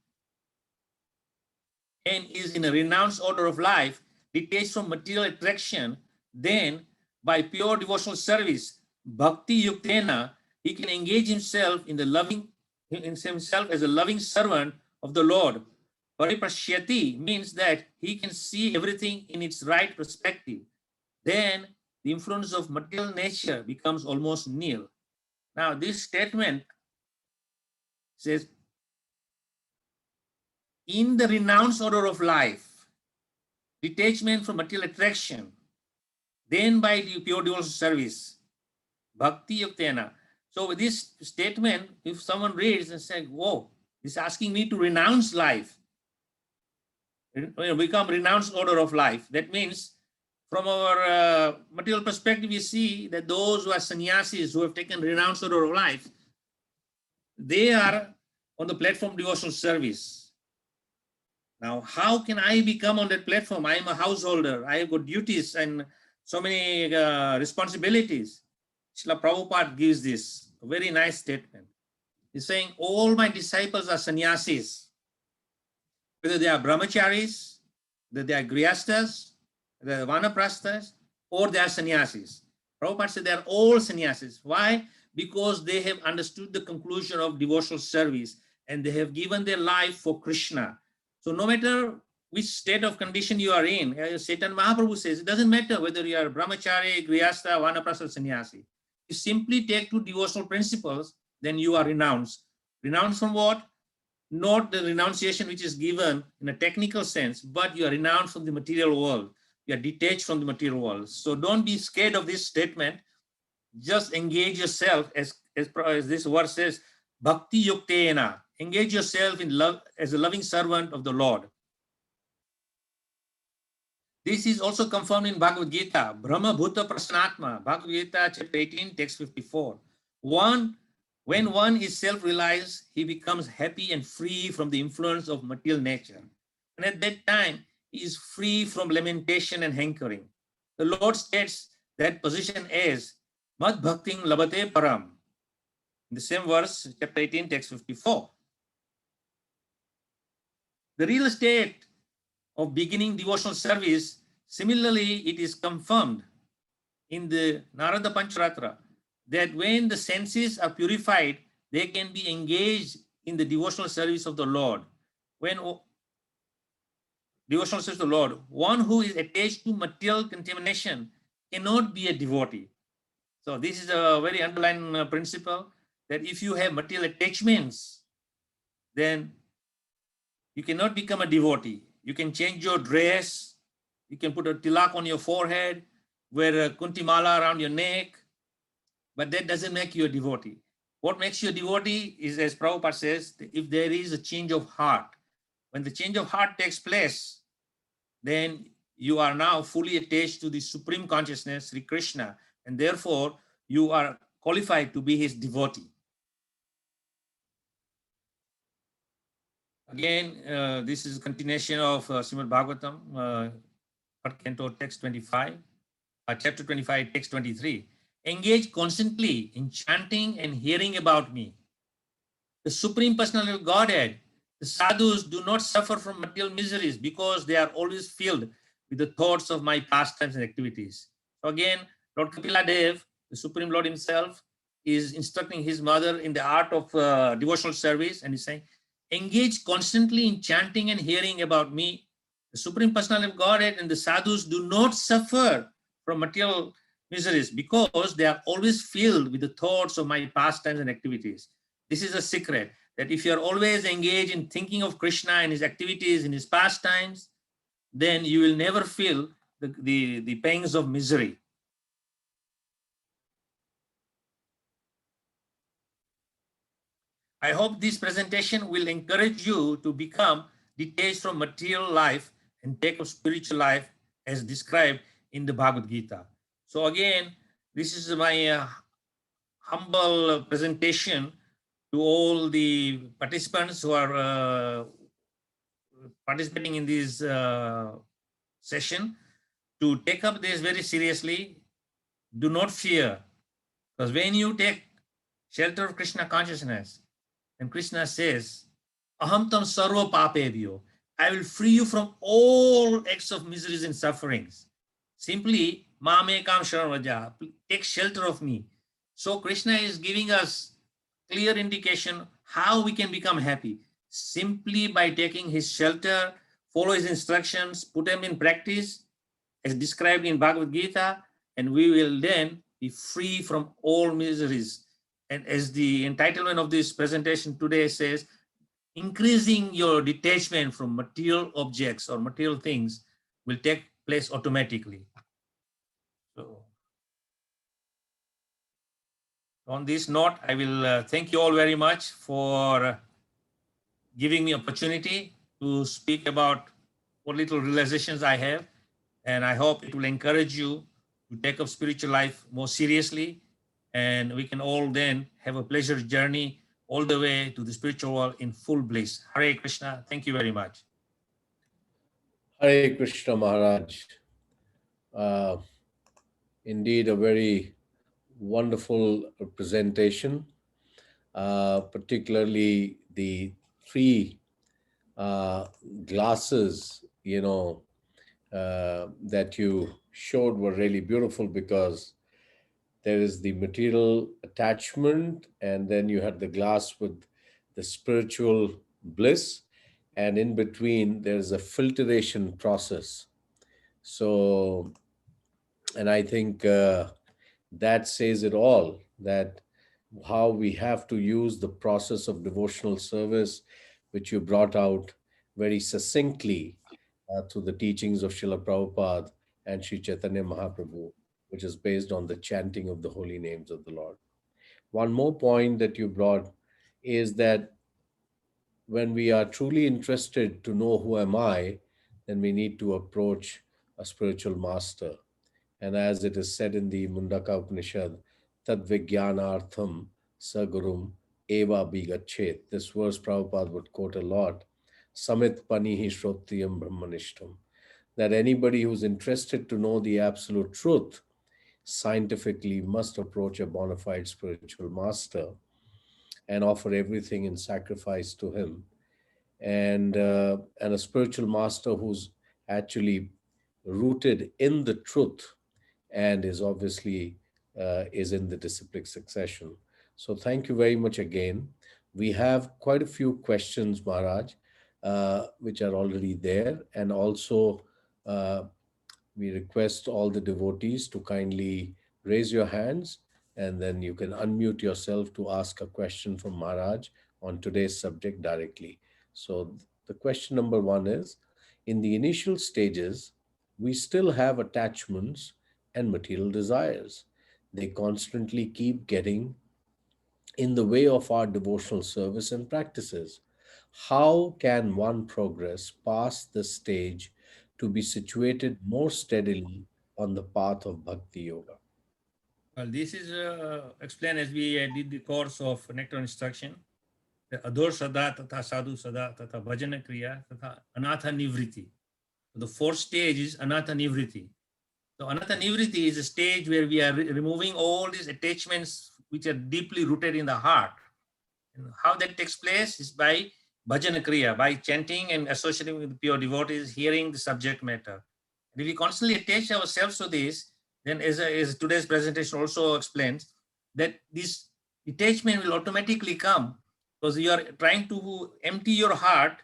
and is in a renounced order of life, detached from material attraction, then by pure devotional service, Bhakti Yuktena, he can engage himself as a loving servant of the Lord. Pariprashyati means that he can see everything in its right perspective. Then the influence of material nature becomes almost nil. Now, this statement says, in the renounced order of life, detachment from material attraction, then by the pure devotional service, Bhakti Yuktena. So with this statement, if someone reads and says, whoa, this is asking me to renounce life, become renounced order of life. That means from our material perspective, we see that those who are sannyasis, who have taken renounced order of life, they are on the platform devotional service. Now, how can I become on that platform? I am a householder. I have got duties and so many responsibilities. Srila Prabhupada gives this a very nice statement. He's saying, all my disciples are sannyasis, whether they are brahmacharis, whether they are grihasthas, whether they are vanaprasthas, or they are sannyasis. Prabhupada said they are all sannyasis. Why? Because they have understood the conclusion of devotional service and they have given their life for Krishna. So no matter which state of condition you are in, as Chaitanya Mahaprabhu says, it doesn't matter whether you are brahmachari, grihastha, vanaprastha, sannyasi. You simply take two devotional principles, then you are renounced. Renounced from what? Not the renunciation which is given in a technical sense, but you are renounced from the material world. You are detached from the material world. So don't be scared of this statement. Just engage yourself, as this verse says, Bhakti yuktena. Engage yourself in love as a loving servant of the Lord. This is also confirmed in Bhagavad Gita, Brahma Bhuta Prasnatma, Bhagavad Gita chapter 18, text 54. When one is self-realized, he becomes happy and free from the influence of material nature. And at that time, he is free from lamentation and hankering. The Lord states that position as Mad Bhakting Labate Param. In the same verse, chapter 18, text 54. The real state of beginning devotional service, similarly, it is confirmed in the Narada Pancharatra that when the senses are purified, they can be engaged in the devotional service of the Lord. When devotional service of the Lord, one who is attached to material contamination cannot be a devotee. So this is a very underlying principle, that if you have material attachments, then you cannot become a devotee. You can change your dress, you can put a tilak on your forehead, wear a kuntimala around your neck, but that doesn't make you a devotee. What makes you a devotee is, as Prabhupada says, if there is a change of heart. When the change of heart takes place, then you are now fully attached to the Supreme Consciousness, Sri Krishna, and therefore you are qualified to be his devotee. Again, this is a continuation of Srimad Bhagavatam, Canto text 25, chapter 25, text 23. Engage constantly in chanting and hearing about me. The Supreme Personality of Godhead, the sadhus do not suffer from material miseries because they are always filled with the thoughts of my pastimes and activities. So again, Lord Kapila Dev, the Supreme Lord himself, is instructing his mother in the art of devotional service, and he's saying, engage constantly in chanting and hearing about me. The Supreme Personality of Godhead and the sadhus do not suffer from material miseries because they are always filled with the thoughts of my pastimes and activities. This is a secret, that if you are always engaged in thinking of Krishna and his activities, in his pastimes, then you will never feel the pangs of misery. I hope this presentation will encourage you to become detached from material life and take up spiritual life as described in the Bhagavad Gita. So again, this is my humble presentation to all the participants who are participating in this session, to take up this very seriously. Do not fear, because when you take shelter of Krishna consciousness, and Krishna says, Aham tam sarva papebhyo, I will free you from all acts of miseries and sufferings. Simply, mamekam sharanvaja, take shelter of me. So Krishna is giving us clear indication how we can become happy, simply by taking his shelter, follow his instructions, put them in practice as described in Bhagavad Gita, and we will then be free from all miseries. And as the entitlement of this presentation today says, increasing your detachment from material objects or material things will take place automatically. So on this note, I will thank you all very much for giving me opportunity to speak about what little realizations I have. And I hope it will encourage you to take up spiritual life more seriously. And we can all then have a pleasure journey all the way to the spiritual world in full bliss. Hare Krishna. Thank you very much.
Hare Krishna Maharaj. Indeed, a very wonderful presentation, particularly the three uh, glasses, that you showed were really beautiful, because there is the material attachment, and then you had the glass with the spiritual bliss, and in between there's a filtration process. So, and I think that says it all, that how we have to use the process of devotional service, which you brought out very succinctly through the teachings of Srila Prabhupada and Sri Chaitanya Mahaprabhu, which is based on the chanting of the holy names of the Lord. One more point that you brought is that when we are truly interested to know who am I, then we need to approach a spiritual master. And as it is said in the Mundaka Upanishad, Tad Vijnanartham Sagurum Eva Bigachet. This verse Prabhupada would quote a lot. Samit Panihi Shrotriyam Brahmanishtam. That anybody who's interested to know the absolute truth scientifically must approach a bona fide spiritual master and offer everything in sacrifice to him. And a spiritual master who's actually rooted in the truth and is obviously is in the disciplic succession. So thank you very much again. We have quite a few questions, Maharaj, which are already there, and also uh, we request all the devotees to kindly raise your hands, and then you can unmute yourself to ask a question from Maharaj on today's subject directly. So the question number one is, in the initial stages, we still have attachments and material desires. They constantly keep getting in the way of our devotional service and practices. How can one progress past this stage to be situated more steadily on the path of Bhakti Yoga?
Well, this is explained as we did the course of Nectar Instruction. Ador Sada Tata Sadhu Sada Tata Bhajana Kriya Tata Anatha Nivriti. The fourth stage is Anatha Nivriti. So Anatha Nivriti is a stage where we are removing all these attachments which are deeply rooted in the heart. And how that takes place is by Bhajana Kriya, by chanting and associating with pure devotees, hearing the subject matter. And if we constantly attach ourselves to this, then as today's presentation also explains, that this detachment will automatically come, because you are trying to empty your heart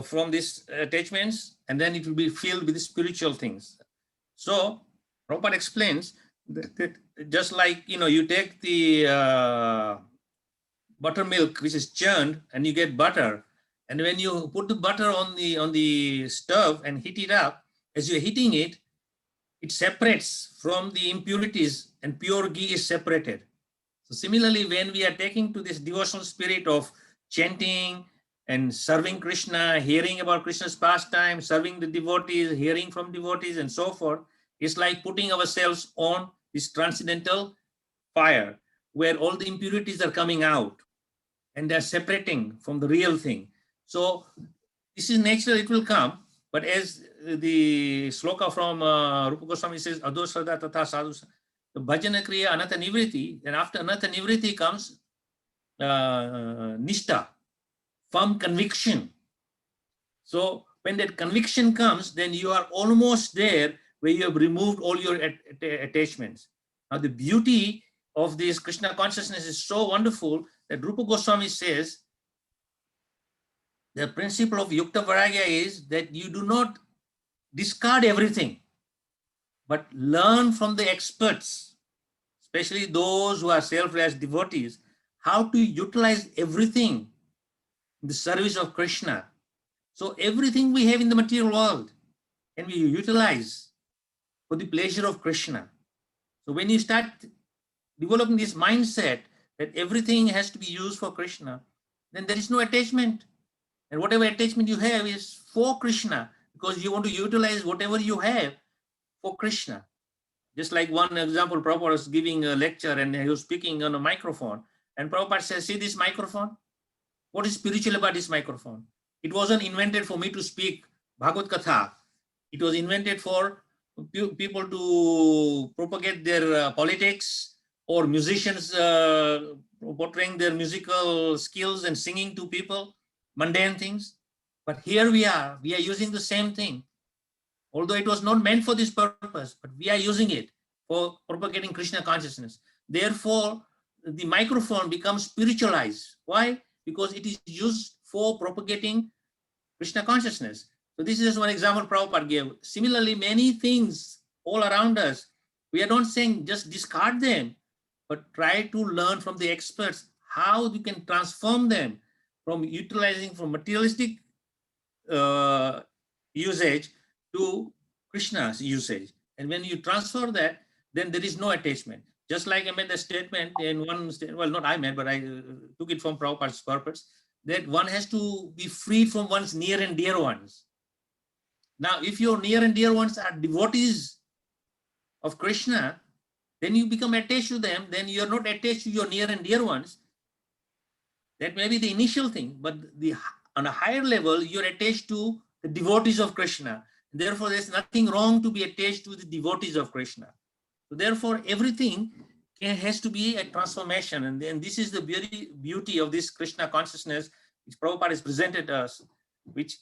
from these attachments, and then it will be filled with spiritual things. So Prabhupada explains that just like, you take the buttermilk which is churned and you get butter, and when you put the butter on the stove and heat it up, as you're heating it, it separates from the impurities and pure ghee is separated. So similarly, when we are taking to this devotional spirit of chanting and serving Krishna, hearing about Krishna's pastime, serving the devotees, hearing from devotees, and so forth, it's like putting ourselves on this transcendental fire where all the impurities are coming out and they're separating from the real thing. So this is natural, it will come. But as the sloka from Rupa Goswami says, Adho Sada Tata Sadhu, the Bhajana Kriya Anatha Nivriti, and after Anatha Nivriti comes Nishta, firm conviction. So when that conviction comes, then you are almost there where you have removed all your attachments. Now the beauty of this Krishna consciousness is so wonderful that Rupa Goswami says the principle of Yukta Vairagya is that you do not discard everything, but learn from the experts, especially those who are self-realized devotees, how to utilize everything in the service of Krishna. So everything we have in the material world can be utilized for the pleasure of Krishna. So when you start developing this mindset that everything has to be used for Krishna, then there is no attachment. And whatever attachment you have is for Krishna, because you want to utilize whatever you have for Krishna. Just like one example, Prabhupada was giving a lecture and he was speaking on a microphone. And Prabhupada says, see this microphone? What is spiritual about this microphone? It wasn't invented for me to speak Bhagavad Katha. It was invented for people to propagate their politics, or musicians portraying their musical skills and singing to people, mundane things. But here we are using the same thing, although it was not meant for this purpose, but we are using it for propagating Krishna consciousness. Therefore, the microphone becomes spiritualized. Why? Because it is used for propagating Krishna consciousness. So this is just one example Prabhupada gave. Similarly, many things all around us, we are not saying just discard them, but try to learn from the experts how you can transform them from utilizing from materialistic usage to Krishna's usage. And when you transfer that, then there is no attachment. Just like I made a statement in one, well, not I made, but I took it from Prabhupada's purpose, that one has to be freed from one's near and dear ones. Now, if your near and dear ones are devotees of Krishna, then you become attached to them, then you're not attached to your near and dear ones. That may be the initial thing, but on a higher level, you're attached to the devotees of Krishna. Therefore, there's nothing wrong to be attached to the devotees of Krishna. So therefore, everything has to be a transformation. And then this is the beauty of this Krishna consciousness, which Prabhupada has presented us, which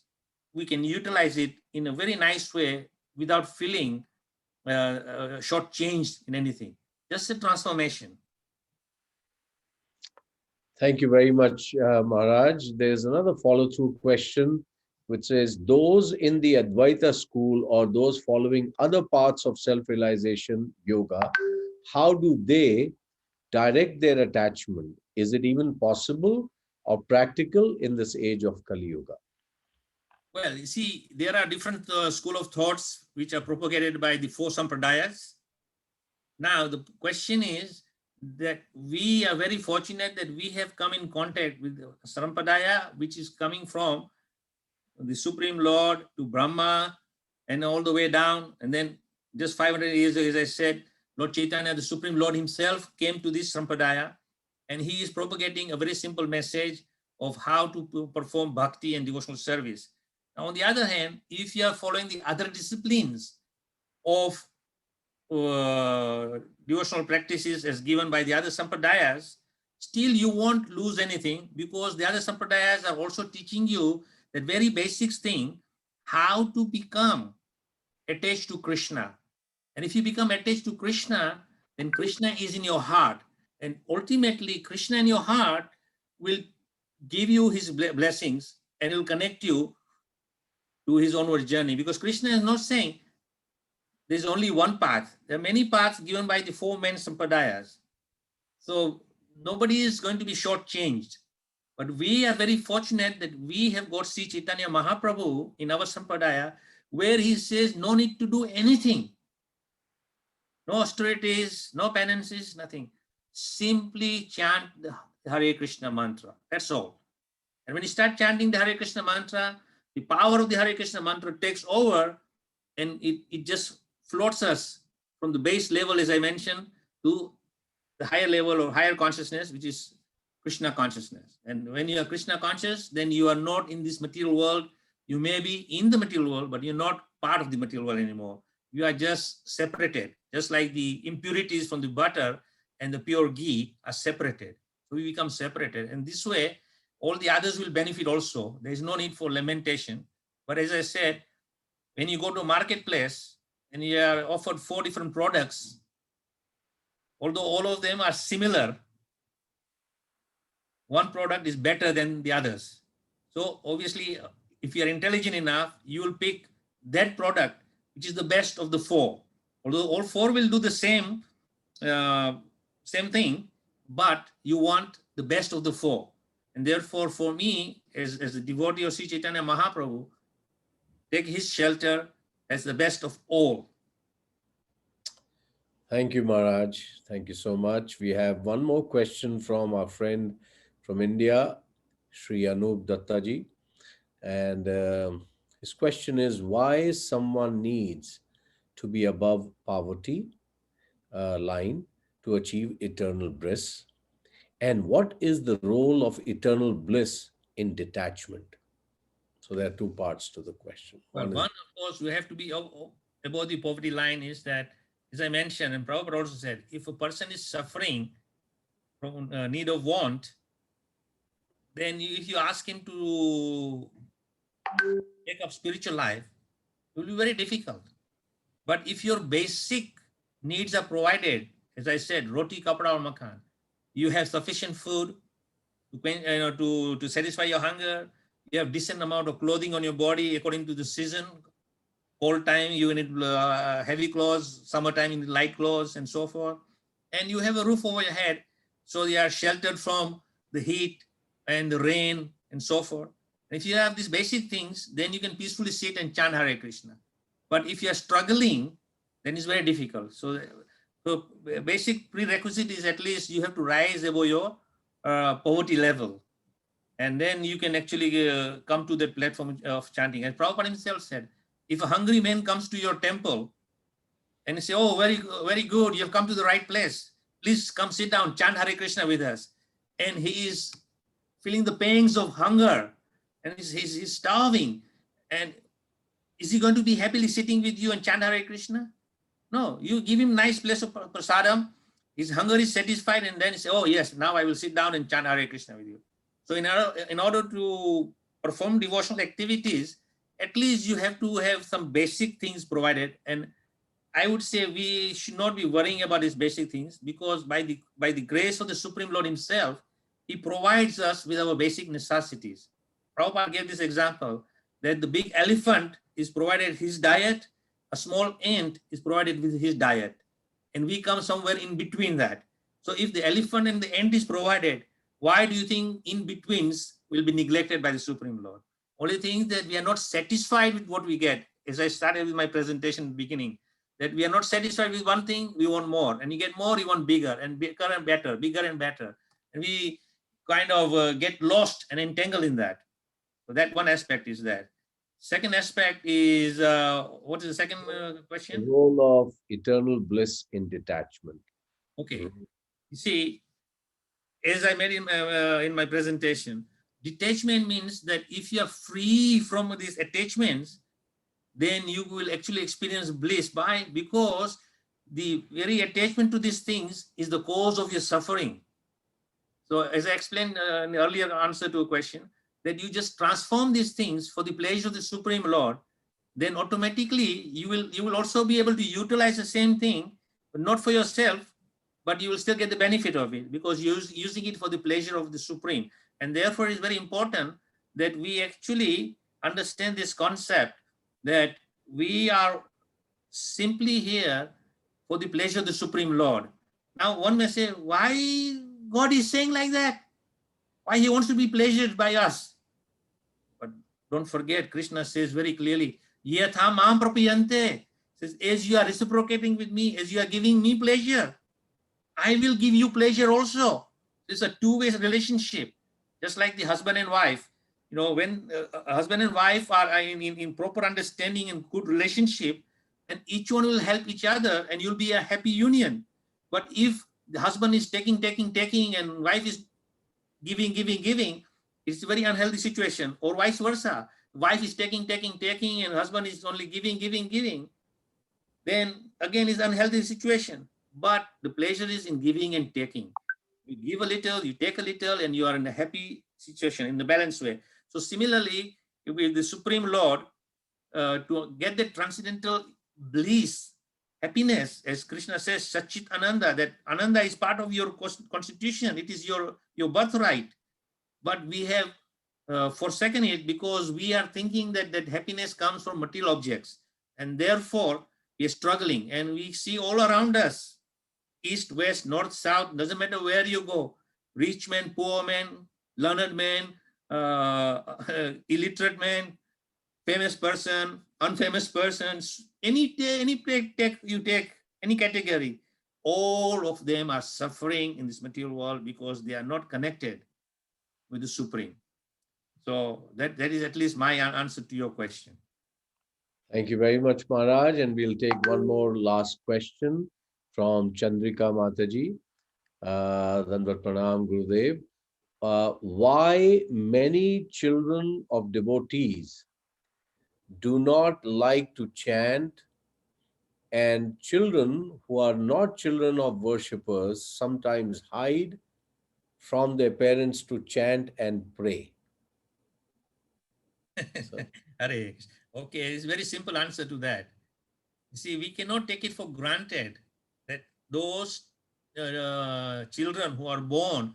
we can utilize it in a very nice way without feeling shortchanged in anything. Just a transformation.
Thank you very much, Maharaj. There's another follow-through question which says, those in the Advaita school or those following other parts of self-realization yoga, how do they direct their attachment? Is it even possible or practical in this age of Kali Yuga?
Well, you see, there are different school of thoughts which are propagated by the four sampradayas. Now, the question is that we are very fortunate that we have come in contact with the sampradaya, which is coming from the Supreme Lord to Brahma and all the way down. And then just 500 years ago, as I said, Lord Chaitanya, the Supreme Lord himself, came to this sampradaya, and he is propagating a very simple message of how to perform bhakti and devotional service. Now, on the other hand, if you are following the other disciplines of devotional practices as given by the other sampradayas, still you won't lose anything, because the other sampradayas are also teaching you that very basic thing, how to become attached to Krishna. And if you become attached to Krishna, then Krishna is in your heart. And ultimately, Krishna in your heart will give you his blessings and will connect you to his onward journey. Because Krishna is not saying there's only one path. There are many paths given by the four main sampradayas. So nobody is going to be shortchanged. But we are very fortunate that we have got Sri Chaitanya Mahaprabhu in our sampradaya, where he says no need to do anything. No austerities, no penances, nothing. Simply chant the Hare Krishna mantra. That's all. And when you start chanting the Hare Krishna mantra, the power of the Hare Krishna mantra takes over, and it just floats us from the base level, as I mentioned, to the higher level or higher consciousness, which is Krishna consciousness. And when you are Krishna conscious, then you are not in this material world. You may be in the material world, but you're not part of the material world anymore. You are just separated, just like the impurities from the butter and the pure ghee are separated. So we become separated. And this way, all the others will benefit also. There is no need for lamentation. But as I said, when you go to a marketplace and you are offered 4 different products, although all of them are similar, one product is better than the others. So obviously, if you are intelligent enough, you will pick that product, which is the best of the 4. Although all 4 will do the same thing, but you want the best of the 4. And therefore, for me, as a devotee of Sri Chaitanya Mahaprabhu, take his shelter as the best of all.
Thank you, Maharaj. Thank you so much. We have one more question from our friend from India, Sri Anup Dattaji. And his question is, why someone needs to be above poverty line to achieve eternal bliss? And what is the role of eternal bliss in detachment? So there are 2 parts to the question.
Well, one, of course, we have to be above the poverty line is that, as I mentioned, and Prabhupada also said, if a person is suffering from need of want, then if you ask him to take up spiritual life, it will be very difficult. But if your basic needs are provided, as I said, roti, kapda, or makan, you have sufficient food to satisfy your hunger, you have decent amount of clothing on your body according to the season. Cold time, you need heavy clothes, summertime, you need light clothes, and so forth. And you have a roof over your head, so you are sheltered from the heat and the rain and so forth. And if you have these basic things, then you can peacefully sit and chant Hare Krishna. But if you are struggling, then it's very difficult. So basic prerequisite is at least you have to rise above your poverty level. And then you can actually come to that platform of chanting. As Prabhupada himself said, if a hungry man comes to your temple and you say, oh, very good, you have come to the right place. Please come sit down, chant Hare Krishna with us. And he is feeling the pangs of hunger and he's starving. And is he going to be happily sitting with you and chant Hare Krishna? No, you give him nice place of prasadam, his hunger is satisfied, and then he say, oh yes, now I will sit down and chant Hare Krishna with you. So in order to perform devotional activities, at least you have to have some basic things provided. And I would say we should not be worrying about these basic things, because by the grace of the Supreme Lord himself, he provides us with our basic necessities. Prabhupada gave this example that the big elephant is provided his diet, a small ant is provided with his diet, and we come somewhere in between that. So if the elephant and the ant is provided, why do you think in-betweens will be neglected by the Supreme Lord? Only thing is that we are not satisfied with what we get. As I started with my presentation in the beginning, that we are not satisfied with one thing, we want more. And you get more, you want bigger and bigger and better, bigger and better. And we kind of get lost and entangled in that. So that one aspect is that. Second aspect is, what is the second
The
question?
role of eternal bliss in detachment.
Okay. You see, as I made in my presentation, detachment means that if you are free from these attachments, then you will actually experience bliss. Why? Because the very attachment to these things is the cause of your suffering. So as I explained in the earlier answer to a question, that you just transform these things for the pleasure of the Supreme Lord, then automatically you will also be able to utilize the same thing, but not for yourself, but you will still get the benefit of it because you're using it for the pleasure of the Supreme. And therefore it's very important that we actually understand this concept that we are simply here for the pleasure of the Supreme Lord. Now one may say, why God is saying like that? Why he wants to be pleasured by us? But don't forget, Krishna says very clearly, Yatha mam prapiyante, says, as you are reciprocating with me, as you are giving me pleasure, I will give you pleasure also. It's a two-way relationship, just like the husband and wife. You know, when a husband and wife are in proper understanding and good relationship, and each one will help each other and you'll be a happy union. But if the husband is taking, and wife is giving, it's a very unhealthy situation, or vice versa. Wife is taking, and husband is only giving, then again is unhealthy situation. But the pleasure is in giving and taking. You give a little, you take a little, and you are in a happy situation, in the balanced way. So similarly, with the Supreme Lord, to get the transcendental bliss, happiness, as Krishna says, Sachit Ananda, that Ananda is part of your constitution. It is your birthright. But we have forsaken it because we are thinking that happiness comes from material objects. And therefore, we are struggling. And we see all around us, east, west, north, south, doesn't matter where you go, rich man, poor man, learned man, illiterate man, famous person, unfamous persons, any you take, any category, all of them are suffering in this material world because they are not connected with the Supreme. So that is at least my answer to your question.
Thank you very much, Maharaj. And we'll take one more last question from Chandrika Mataji. Dandavat Pranam, Gurudev. Why many children of devotees do not like to chant And children who are not children of worshippers sometimes hide from their parents to chant and pray. So,
Hare Krishna. Okay, it's very simple answer to that. You see, we cannot take it for granted that those children who are born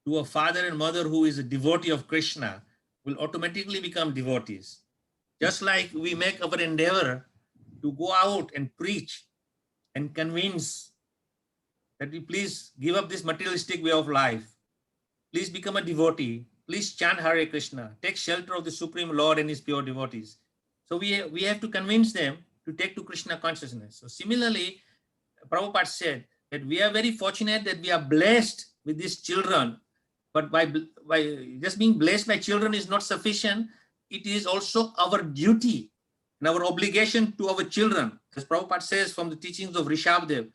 to a father and mother who is a devotee of Krishna will automatically become devotees. Just like we make our endeavor to go out and preach and convince that we please give up this materialistic way of life. Please become a devotee. Please chant Hare Krishna. Take shelter of the Supreme Lord and his pure devotees. So we have to convince them to take to Krishna consciousness. So similarly, Prabhupada said that we are very fortunate that we are blessed with these children. But by just being blessed by children is not sufficient. It is also our duty and our obligation to our children. As Prabhupada says from the teachings of Rishabdev,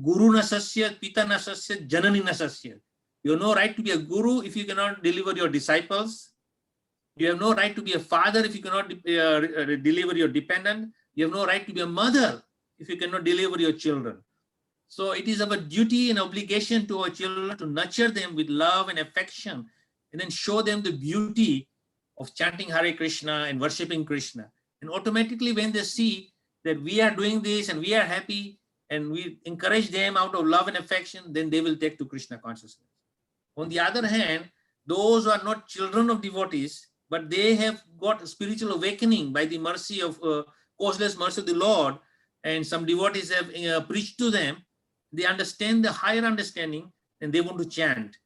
Guru nasasya, Pita nasasya, Janani nasasya. You have no right to be a guru if you cannot deliver your disciples. You have no right to be a father if you cannot deliver your dependent. You have no right to be a mother if you cannot deliver your children. So it is our duty and obligation to our children to nurture them with love and affection and then show them the beauty of chanting Hare Krishna and worshipping Krishna. And automatically when they see that we are doing this and we are happy and we encourage them out of love and affection, then they will take to Krishna consciousness. On the other hand, those who are not children of devotees, but they have got spiritual awakening by the mercy of causeless mercy of the Lord, and some devotees have preached to them, they understand the higher understanding and they want to chant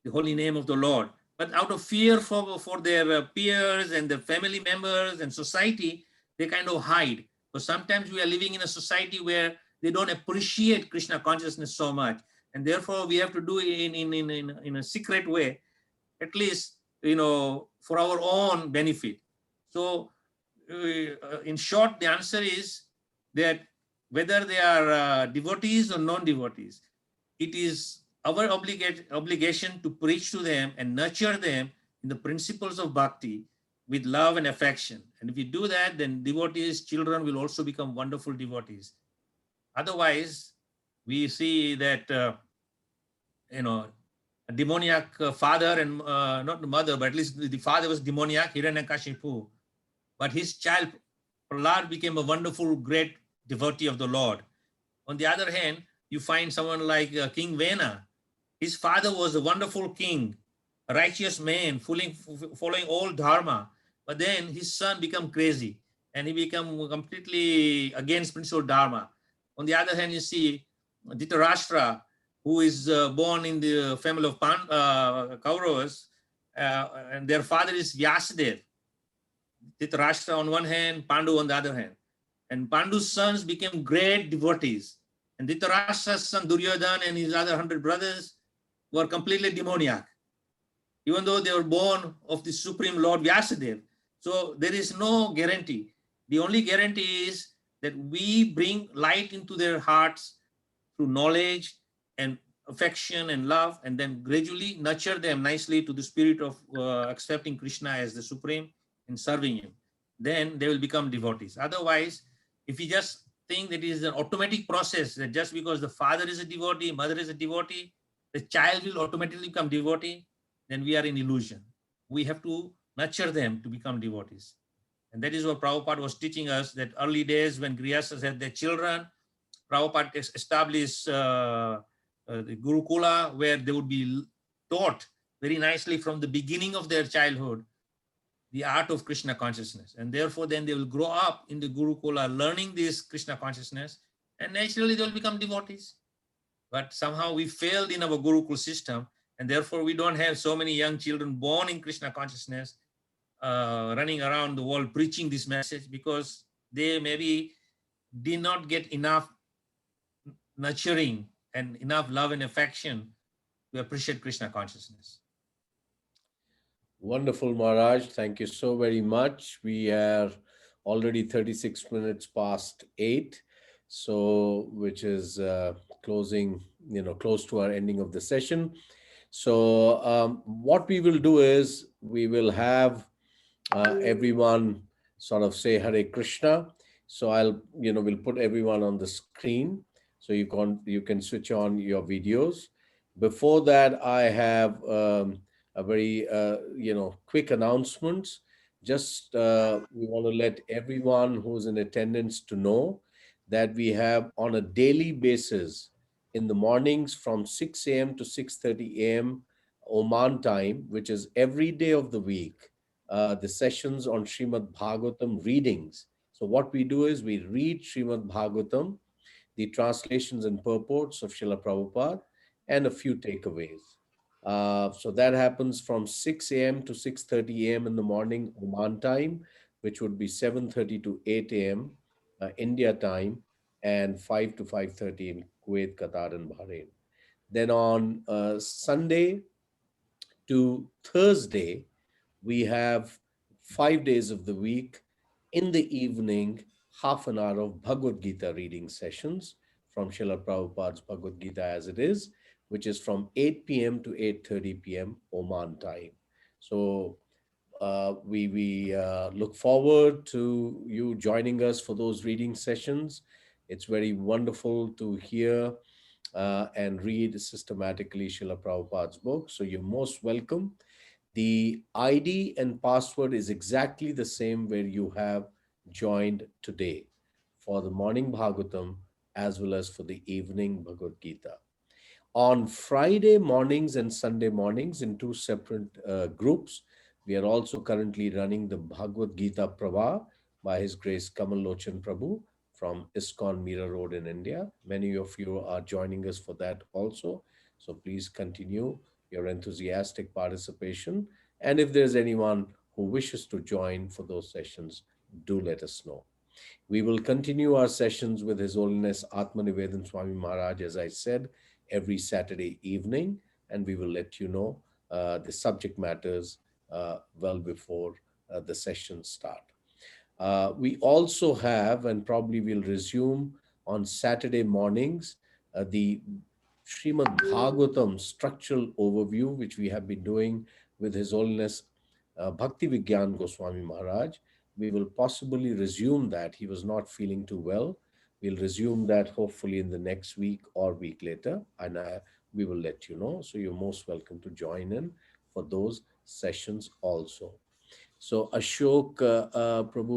the holy name of the Lord. But out of fear for their peers and their family members and society, they kind of hide. But sometimes we are living in a society where they don't appreciate Krishna consciousness so much. And therefore we have to do it in a secret way, at least, for our own benefit. So in short, the answer is that whether they are devotees or non-devotees, it is our obligation to preach to them and nurture them in the principles of bhakti with love and affection. And if we do that, then devotees, children will also become wonderful devotees. Otherwise, we see that, a demoniac father and not the mother, but at least the father was demoniac, Hiranyakashipu. But his child, Prahlad, became a wonderful, great devotee of the Lord. On the other hand, you find someone like King Vena. His father was a wonderful king, a righteous man, following all dharma. But then his son became crazy and he became completely against principal dharma. On the other hand, you see Dhritarashtra, who is born in the family of Kauravas, and their father is Vyasadeva. Dhritarashtra on one hand, Pandu on the other hand. And Pandu's sons became great devotees. And Dhritarashtra's son Duryodhana and his other 100 brothers were completely demoniac, even though they were born of the Supreme Lord Vyasadeva. So there is no guarantee. The only guarantee is that we bring light into their hearts through knowledge and affection and love, and then gradually nurture them nicely to the spirit of accepting Krishna as the Supreme and serving him. Then they will become devotees. Otherwise, if you just think that it is an automatic process, that just because the father is a devotee, mother is a devotee, the child will automatically become devotee, then we are in illusion. We have to nurture them to become devotees. And that is what Prabhupada was teaching us, that early days when Grihasthas had their children, Prabhupada established the Gurukula, where they would be taught very nicely from the beginning of their childhood the art of Krishna consciousness. And therefore then they will grow up in the Gurukula learning this Krishna consciousness, and naturally they will become devotees. But somehow we failed in our Gurukul system, and therefore we don't have so many young children born in Krishna consciousness running around the world preaching this message, because they maybe did not get enough nurturing and enough love and affection to appreciate Krishna consciousness.
Wonderful, Maharaj. Thank you so very much. We are already 36 minutes past 8, so which is closing, close to our ending of the session. So what we will do is we will have everyone sort of say Hare Krishna. So we'll put everyone on the screen so you can switch on your videos. Before that, I have a very quick announcements. Just we want to let everyone who's in attendance to know that we have on a daily basis in the mornings from 6 a.m. to 6:30 a.m. Oman time, which is every day of the week, the sessions on Srimad Bhagavatam readings. So what we do is we read Srimad Bhagavatam, the translations and purports of Srila Prabhupada, and a few takeaways. So that happens from 6 a.m. to 6:30 a.m. in the morning Oman time, which would be 7:30 to 8 a.m. India time, and 5 to 5:30 in Kuwait, Qatar, and Bahrain. Then on Sunday to Thursday, we have 5 days of the week in the evening, half an hour of Bhagavad Gita reading sessions from Srila Prabhupada's Bhagavad Gita as it is, which is from 8 p.m. to 8:30 p.m. Oman time. So we look forward to you joining us for those reading sessions. It's very wonderful to hear and read systematically Srila Prabhupada's book. So you're most welcome. The ID and password is exactly the same where you have joined today for the morning Bhagavatam as well as for the evening Bhagavad Gita. On Friday mornings and Sunday mornings in two separate groups, we are also currently running the Bhagavad Gita Prabha by His Grace Kamal Lochan Prabhu from ISKCON Mira Road in India. Many of you are joining us for that also. So please continue your enthusiastic participation. And if there's anyone who wishes to join for those sessions, do let us know. We will continue our sessions with His Holiness Atmanivedana Swami Maharaj, as I said, every Saturday evening, and we will let you know the subject matters well before the sessions start. We also have, and probably we'll resume on Saturday mornings, the Srimad Bhagavatam structural overview, which we have been doing with His Holiness Bhakti Vigyan Goswami Maharaj. We will possibly resume that. He was not feeling too well. We'll resume that hopefully in the next week or week later, and we will let you know. So you're most welcome to join in for those sessions also. So Ashok Prabhu